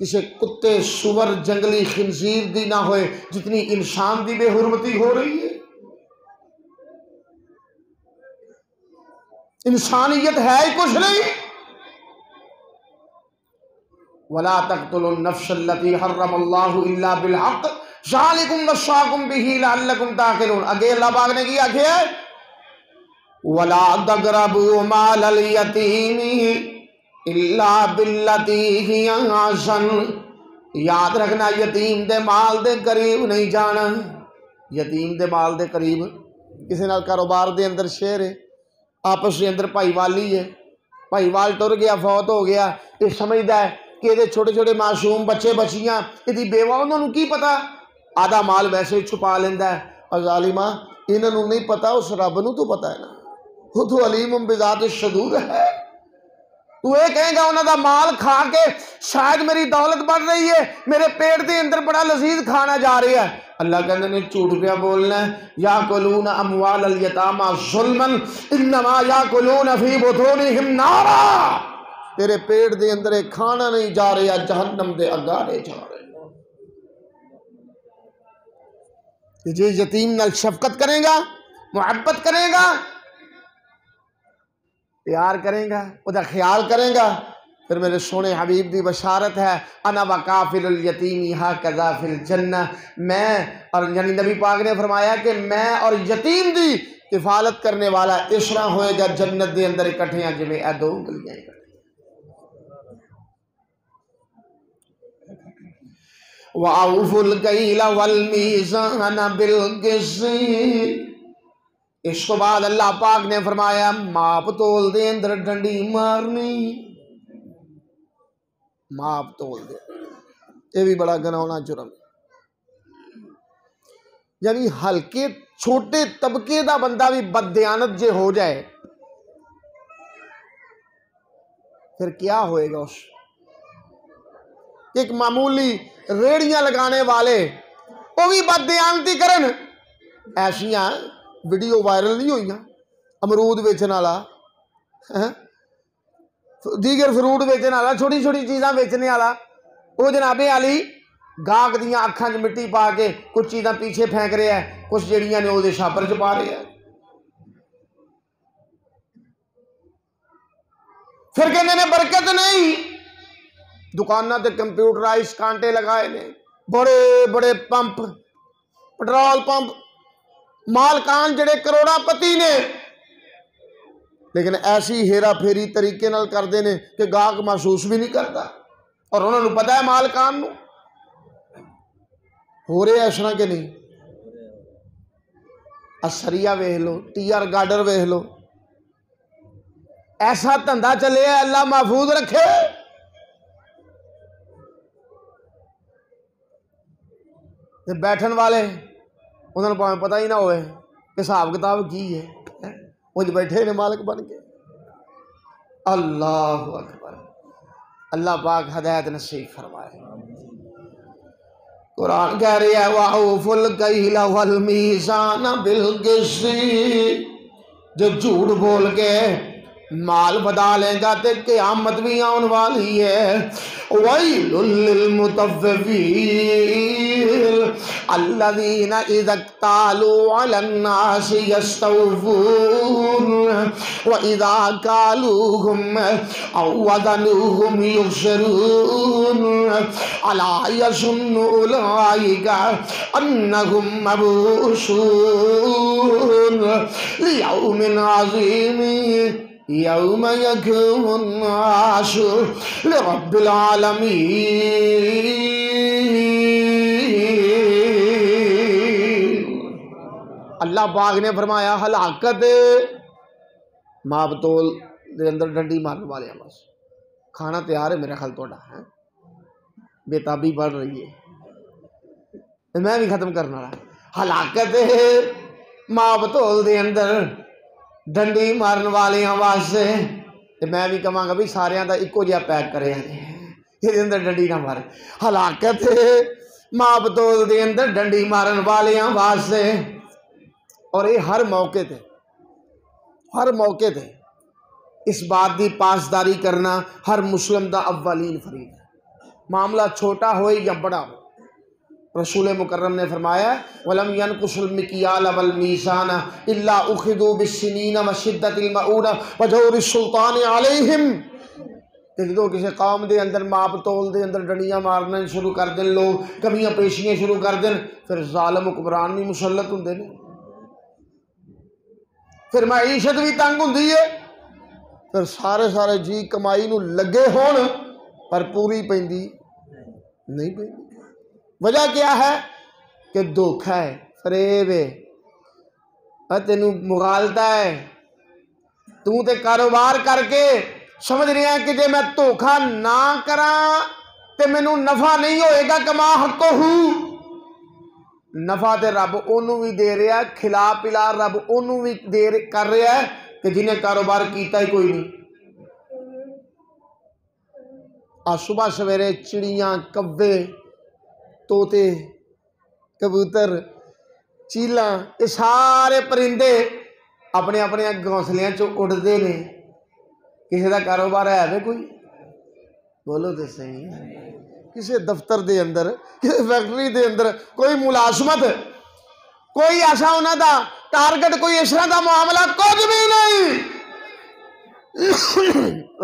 کسی کتے سور جنگلی خنزیر دی نہ ہوئے جتنی انسان دی بے حرمتی ہو رہی ہے. انسانیت ہے ہی کچھ نہیں. وَلَا تَقْتُلُوا النَّفْسَ الَّتِي حَرَّمَ اللَّهُ إِلَّا بِالْحَقِّ ذَلِكُمْ وَصَّاكُمْ بِهِ لَعَلَّكُمْ تَعْقِلُونَ. آگے اللہ پاک نے کیا کیا ہے وَلَا تَقْرَبُوا مَالَ الْيَتِيمِ إِلَّا بِالَّتِي هِيَ أَحْسَنُ. یاد رکھنا یتیم دے مال دے قریب نہیں جانا. یتیم دے مال دے قریب، کسی نال کاروبار دے اندر شیئر ہے، آپس کے اندر بھائی والی ہے، بھائی وال ٹر گیا فوت ہو گیا، یہ سمجھدا ہے کہ یہ چھوٹے چھوٹے معصوم بچے بچیاں یہ بیوہ انہوں نے کی پتا، آدھا مال ویسے ہی چھپا لیندہ ہے. اور ظالمہ انہوں نے نہیں پتا، اس رب نو تو پتا ہے نا، وہ تو علیم بذات الصدور ہے. تو یہ کہیں گا انہوں دا مال کھا کے شاید میری دولت بڑھ رہی ہے، میرے پیٹ دے اندر بڑا لذیذ کھانا جا رہی ہے. اللہ کہنے نے جھوٹ پہ بولنا ہے. یاکلون اموال الیتامی ظلما انما یاکلون فی بطونہم نارا. تیرے پیٹ دے اندر ایک کھانا نہیں جا رہا، جہنم دے انگارے جا رہے۔ جی یتیم نال شفقت کرے گا، محبت کرے گا، پیار کرے گا، وہ دا خیال کرے گا، پھر میرے سونے حبیب دی بشارت ہے، انا وکافل الیتیم ہاکذا فی الجنہ، میں اور یعنی نبی پاک نے فرمایا کہ میں اور یتیم دی کفالت کرنے والا اس طرح ہوئے گا جنت دے اندر اکٹھے ہیں جویں اے دو گلیاں اکٹھے۔ وَأَوْفُوا الْكَيْلَ وَالْمِيزَانَ بِالْقِسْطِ۔ اس کے بعد اللہ پاک نے فرمایا ماپ تول دے اندر ڈنڈی مارنی، ماپ تول دے، یہ بھی بڑا گناؤنا جرم، یعنی ہلکے چھوٹے طبقے دا بندہ بھی بددیانت جے ہو جائے پھر کیا ہوئے گا۔ اس ایک معمولی ریڑیاں لگانے والے وہ بھی بددیانتی کرن، ایسیاں ویڈیو وائرل نہیں ہوئی، امرود بیچن والا، دیگر فروٹ بیچن والا، چھوٹی چھوٹی چیزاں بیچنے والا، وہ جناب علی گاہک دیاں اکھاں چ مٹی پا کے کچھ چیزاں پیچھے پھینک رہے ہیں، کچھ جڑیاں نے وہ چھاپر چ پا رہے ہیں، پھر کہنے نے برکت نہیں۔ دکانوں تے کمپیوٹرائز کانٹے لگائے نے، بڑے بڑے پمپ، پٹرول پمپ، مالکان جڑے کروڑا پتی نے، لیکن ایسی ہیرا پھیری طریقے نال کردے نے کہ گاہک محسوس بھی نہیں کرتا، اور انہوں نے پتا ہے مالکان نو ہو رہے اس طرح کہ نہیں۔ اسریا ویکھ لو، ٹی آر گارڈر ویکھ لو، ایسا دھندا چلے اللہ محفوظ رکھے۔ بیٹھن والے انہوں نے پاویں پتہ ہی نہ ہوئے حساب کتاب کی ہے، وہ بیٹھے نے مالک بن کے۔ اللہ اکبر، اللہ پاک ہدایت نصیب فرمائے۔ قرآن کہہ رہی ہے وَأَوْفُوا الْكَيْلَ وَالْمِيزَانَ بِالْقِسْطِ، جو جھوٹ بول کے مال بدا لے گا تے قیامت بھی آن والی ہے۔ وَيْلٌ لِّلْمُطَفِّفِينَ الَّذِينَ إِذَا اكْتَالُوا عَلَى النَّاسِ يَسْتَوْفُونَ وَإِذَا كَالُوهُمْ أَوْ وَزَنُوهُمْ يُخْسِرُونَ أَلَا يَظُنُّ أُولَئِكَ أَنَّهُمْ مَبْعُوثُونَ لِيَوْمٍ عَظِيمٍ یوم یقوم الناس لرب العالمین۔ اللہ پاک نے فرمایا ہلاکت ماپ تول دے اندر ڈنڈی مارنے والے ہیں، بس کھانا تیار ہے میرا خیال توڑا ہے، بےتابی بڑھ رہی ہے، میں بھی ختم کرنا رہا۔ ہلاکت ماپ تول دے اندر ڈنڈی مارن والے واسطے، میں بھی کہاں گا بھی سارے دا ایکو جہا پیک کرے یہ اندر ڈنڈی نہ مارے۔ ہلاکت ماپ تول دے اندر ڈنڈی مارن والے واسطے، اور یہ ہر موقع تے، ہر موقع تے اس بات دی پاسداری کرنا ہر مسلم دا اولین فرید ہے، معاملہ چھوٹا ہوئے یا بڑا ہو۔ رسول مکرم نے فرمایا وَلَمْ يَنْقُصُ الْمِكْيَالَ وَالْمِيزَانَ إِلَّا أُخِذُوا بِالسِّنِينَ وَشِدَّةِ الْمَؤُونَ وَجَوْرِ السُّلْطَانِ عَلَيْهِمْ۔ کہ جدو کسی قوم دے اندر ماپ تول دے اندر ڈنڈیاں مارنا شروع کر دیں، لوگ کمیاں پیشیاں شروع کر دیں، پھر ظالم حکمران بھی مسلط ہوندے نے، پھر معیشت بھی تنگ ہوندی ہے، پھر سارے جی کمائی نو لگے ہون پر پوری پیندی نہیں پیندی۔ وجہ کیا ہے کہ دھوکھا ہے، فریب ہے، تینوں مغالتا ہے، تو تے کاروبار کر کے سمجھ رہے ہیں کہ جے میں دھوکھا نہ کراں تے مینوں نفع نہیں ہوئے گا، کما حق ہوں، نفع تے رب انہوں بھی دے رہا ہے، کھلا پلا رب انہوں بھی کر رہا ہے کہ جنہیں کاروبار کیتا ہی کوئی نہیں۔ صبح سویرے چڑیاں، کوے، طوطے، کبوتر، چیلاں، یہ سارے پرندے اپنے اپنے گھونسلیاں چ اڑتے ہیں، کسی کا کاروبار ہے کوئی؟ بولو تو صحیح. کسی دفتر دے اندر کسی فیکٹری دے اندر کوئی ملازمت کوئی ایسا انہوں دا ٹارگٹ کوئی اس طرح دا معاملہ کچھ بھی نہیں.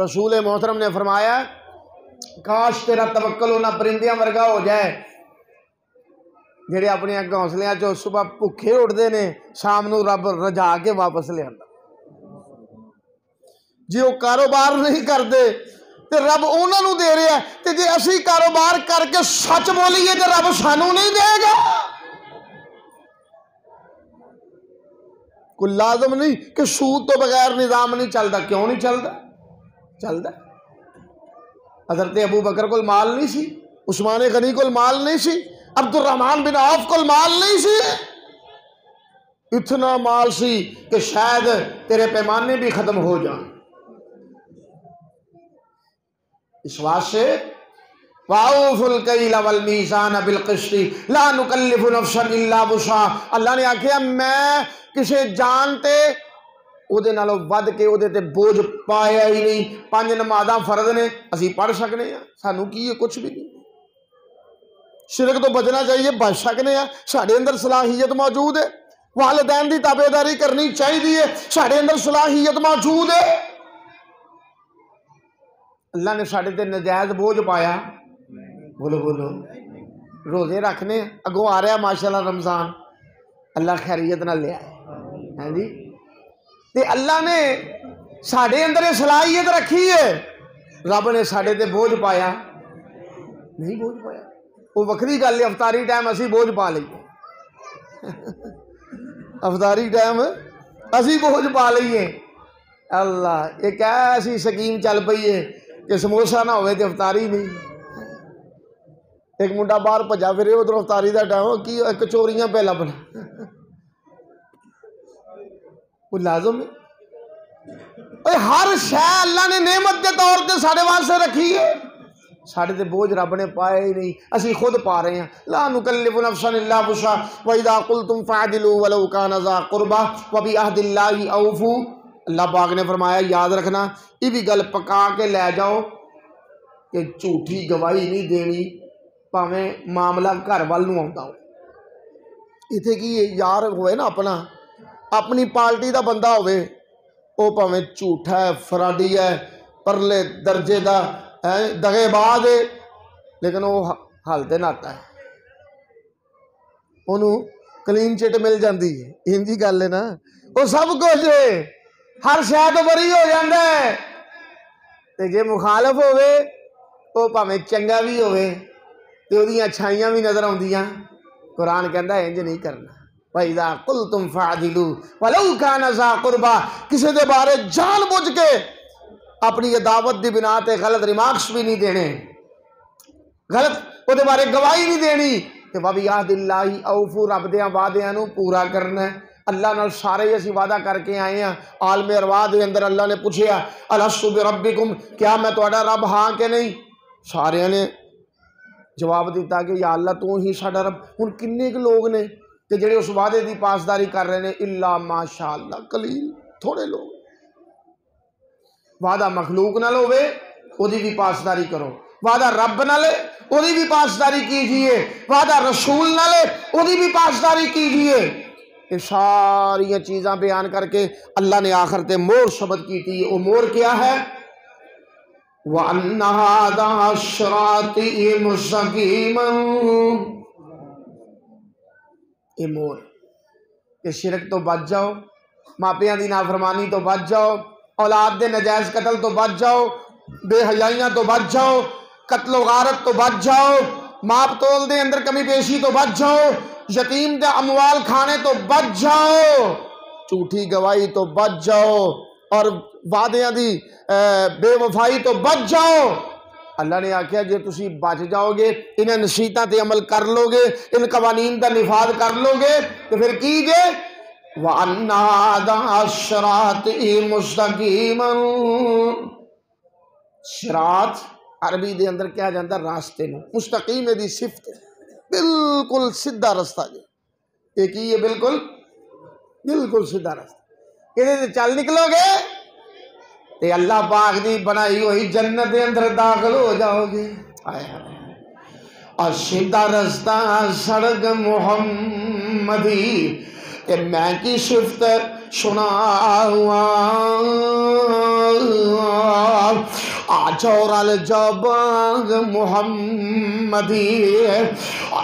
رسول محترم نے فرمایا کاش تیرا توکل انہاں پرندیاں ورگا ہو جائے جڑے اپنے گھونسلیاں چو صبح بھوکے اٹھتے نے شام نو رب رجا کے واپس لے آندا. جی وہ کاروبار نہیں کرتے تے رب انہاں نو دے رہا ہے تے جے اسی کاروبار کر کے سچ بولیے تے رب سانو نہیں دے گا. کوئی لازم نہیں کہ سود تو بغیر نظام نہیں چلتا. کیوں نہیں چلتا؟ چلتا. حضرت ابو بکر کو مال نہیں سی, عثمان غنی کو مال نہیں سی, عبد الرحمن بن عوف کو مال نہیں سی. اتنا مال سی کہ شاید تیرے پیمانے بھی ختم ہو جائیں. اس واسطے وَأَوْفُوا الْكَيْلَ وَالْمِيزَانَ بِالْقِسْطِ لَا نُكَلِّفُ نَفْسًا إِلَّا وُسْعَهَا. اللہ نے آکھیا میں کسے جان تے او دے نالوں ود کے او دے تے بوجھ پایا ہی نہیں. 5 نمازاں فرض نے اسی پڑھ سکنے ہیں, سانو کی ہے کچھ بھی نہیں. شرک تو بچنا چاہیے, بچ سکنے ہیں, ساڑھے اندر صلاحیت موجود ہے. والدین دی تابعداری کرنی چاہیے, ساڑھے اندر صلاحیت موجود ہے. اللہ نے ساڑھے تے نجائز بوجھ پایا. بولو بولو. روزے رکھنے اگوں آ رہا ہے ماشاءاللہ رمضان, اللہ خیریت نہ لے آئے ہیں جی. تے اللہ نے ساڑھے اندر صلاحیت رکھی ہے, رب نے ساڑھے تے بوجھ پایا نہیں. بوجھ پایا وہ وکری گل ہے. افطاری ٹائم اسی بوجھ پا لئیے, افطاری ٹائم اسی بوجھ پا لئیے. اللہ ایک ایسی سکیم چل پئی ہے کہ سموسہ نہ ہوئے تے افطاری نہیں. ایک منڈا باہر بھجا پھرے ادھر افطاری دا ٹائم کی کچوریاں پہ لبنا. کوئی لازم ہے ہر شے اللہ نے نعمت کے طور تے ساڑھے واسطے رکھی ہے. ساڑھے تے بوجھ رب نے پائے ہی نہیں, اسی خود پا رہے ہیں. لا نکلف نفسا الا وسعها واذا قلتم فاعدلوا ولو كان ذا قربى وبعهد الله اوفوا. اللہ پاک نے فرمایا یاد رکھنا یہ بھی گل پکا کے لے جاؤ کہ جھوٹی گواہی نہیں دینی پاویں معاملہ گھر وال نو آوندا ہو. ایتھے کی یار ہوئے نا اپنا اپنی پارٹی دا بندہ ہوئے او پاویں جھوٹا ہے, فراڈی ہے, پرلے درجے دا دغے باز ہے, لیکن وہ حل تے ناتا ہے, انہوں کلین چٹ مل جاندی ہے. انجی گل ہے نا, وہ سب کچھ ہے, ہر شے تو بری ہو جاندا ہے. تے جے مخالف ہوئے وہ پاویں چنگا بھی ہوئے تے اودیاں اچھائیاں بھی نظر آندیاں. قرآن کہندا ہے انج نہیں کرنا. وَإِذَا قُلْتُمْ فَعْدِلُوا وَلَوْ كَانَ ذَا قُرْبَى. کسی دے بارے جان بوجھ کے اپنی یہ دعوت دی بنا تے غلط ریمارکس بھی نہیں دینے, غلط وہ دے بارے گواہی نہیں دینی. تے وَبِعَهْدِ اللَّهِ أَوْفُوا. رب دیاں وعدیاں نو پورا کرنا ہے. اللہ نال سارے اسی وعدہ کر کے آئے ہیں. عالم ارواح دے اندر اللہ نے پوچھیا الستُ بربکم, کیا میں تہاڈا رب ہاں کہ نہیں؟ سارے نے جواب دیتا کہ یا اللہ تو ہی ساڈا رب. ہن کنے کے لوگ نے کہ جڑے اس وعدے دی پاسداری کر رہے ہیں؟ الا ماشاء اللہ قلیل, تھوڑے لوگ. وعدہ مخلوق نال ہوئے او دی بھی پاسداری کرو, وعدہ رب نال او دی بھی پاسداری کیجئے, وعدہ رسول نال او دی بھی پاسداری کیجئے. یہ ساری چیزاں بیان کر کے اللہ نے آخر تے مور ثبت کی تھی. وہ مور کیا ہے؟ وَأَنَّ هَذَا صِرَاطِي مُسْتَقِيمًا. یہ مور کہ شرک تو بچ جاؤ, ماپیاں دی نافرمانی تو بچ جاؤ, اولاد دے نجائز قتل تو بچ جاؤ, بے حیائیاں تو بچ جاؤ, قتل و غارت تو بچ جاؤ, ماپ تول دے اندر کمی بیشی تو بچ جاؤ, یتیم دے اموال کھانے تو بچ جاؤ, جھوٹی گواہی تو بچ جاؤ, اور وعدیاں دی بے وفائی تو بچ جاؤ. اللہ نے آکھیا جے تسی بچ جاؤ گے, انہیں نصیحتاں تے عمل کر لو گے, ان قوانین دا نفاذ کر لو گے, تو پھر کی گے وَأَنَّ هَذَا صِرَاطِي مُسْتَقِيمًا. صراط عربی دے اندر کیا جاندا راستے نو, مستقیم دی صفت ہے, بالکل سیدھا رستہ جی. ایک ہی ہے بالکل بالکل سیدھا رستہ. یہ چل نکلو گے تے اللہ پاک دی بنائی ہوئی جنت دے اندر داخل ہو جاؤ گے. اور سیدھا رستہ سڑک محمدی کہ میں کی صفت سناؤں آجور الجباغ محمدی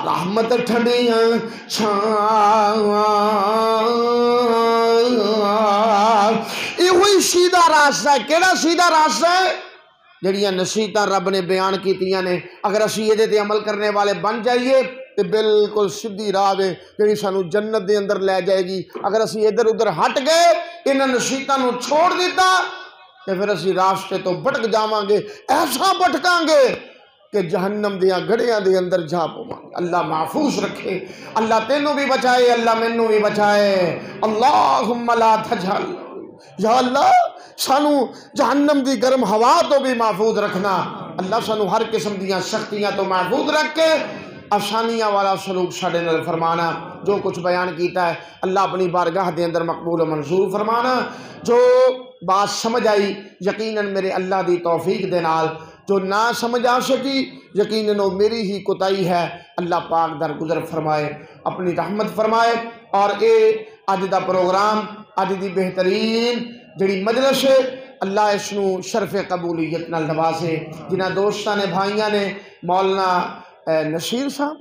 رحمت ٹھنڈیاں چھاؤں. یہ ہوئی سیدھا راستہ ہے. کیڑا سیدھا راستہ ہے؟ جڑیاں نصیحتاں رب نے بیان کیتیاں نے اگر اسی یہ تے عمل کرنے والے بن جائیے تو بالکل سیدھی راہ ہے جڑی سانو جنت دے اندر لے جائے گی. اگر اسی ادھر ادھر ہٹ گئے انہاں نصیحتاں نو چھوڑ دیتا تو پھر اسی راستے تو بھٹک جاواں گے. ایسا بھٹکاں گے کہ جہنم دیاں گڑیاں دے اندر جا پواں گے. اللہ محفوظ رکھے. اللہ تینوں بھی بچائے. اللہ مینوں بھی بچائے. اللہم لا تجعل یا اللہ سانو جہنم دی گرم ہوا تو بھی محفوظ رکھنا. اللہ سانو ہر قسم دیاں سختیاں تو محفوظ رکھ کے آسانیاں والا سلوک ساڈے نال فرمانا. جو کچھ بیان کیتا ہے اللہ اپنی بارگاہ دے اندر مقبول و منظور فرمانا. جو بات سمجھ آئی یقیناً میرے اللہ دی توفیق دے نال، جو نہ سمجھ آ سکی یقیناً وہ میری ہی کوتاہی ہے. اللہ پاک درگزر فرمائے، اپنی رحمت فرمائے. اور اے اج دا پروگرام، اج دی بہترین جڑی مجلس ہے اللہ اس نو شرف قبولیت نال نوازے. جنہ دوستاں نے بھائیاں نے مولانا نصیر صاحب،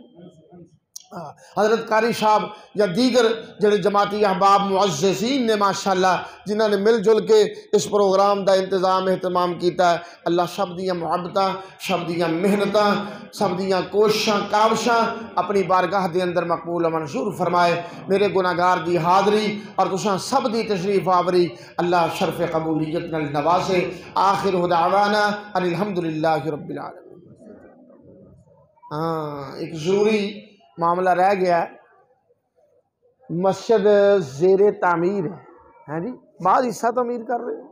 حضرت قاری صاحب یا دیگر جڑے جماعتی احباب معززین نے ماشاءاللہ جنہوں نے مل جل کے اس پروگرام دا انتظام اہتمام کیتا ہے. اللہ سب دیاں محبتاں، سب دیاں محنتاں، سب دیاں کوششاں کاوشاں اپنی بارگاہ دے اندر مقبول و منظور فرمائے. میرے گناہگار دی حاضری اور تساں سب دی تشریف آوری اللہ شرف قبولیت نال نوازے. آخر دعوانا ان الحمدللہ رب العالمین. ایک ضروری معاملہ رہ گیا ہے. مسجد زیر تعمیر ہے جی، بعض حصہ تعمیر کر رہے ہیں.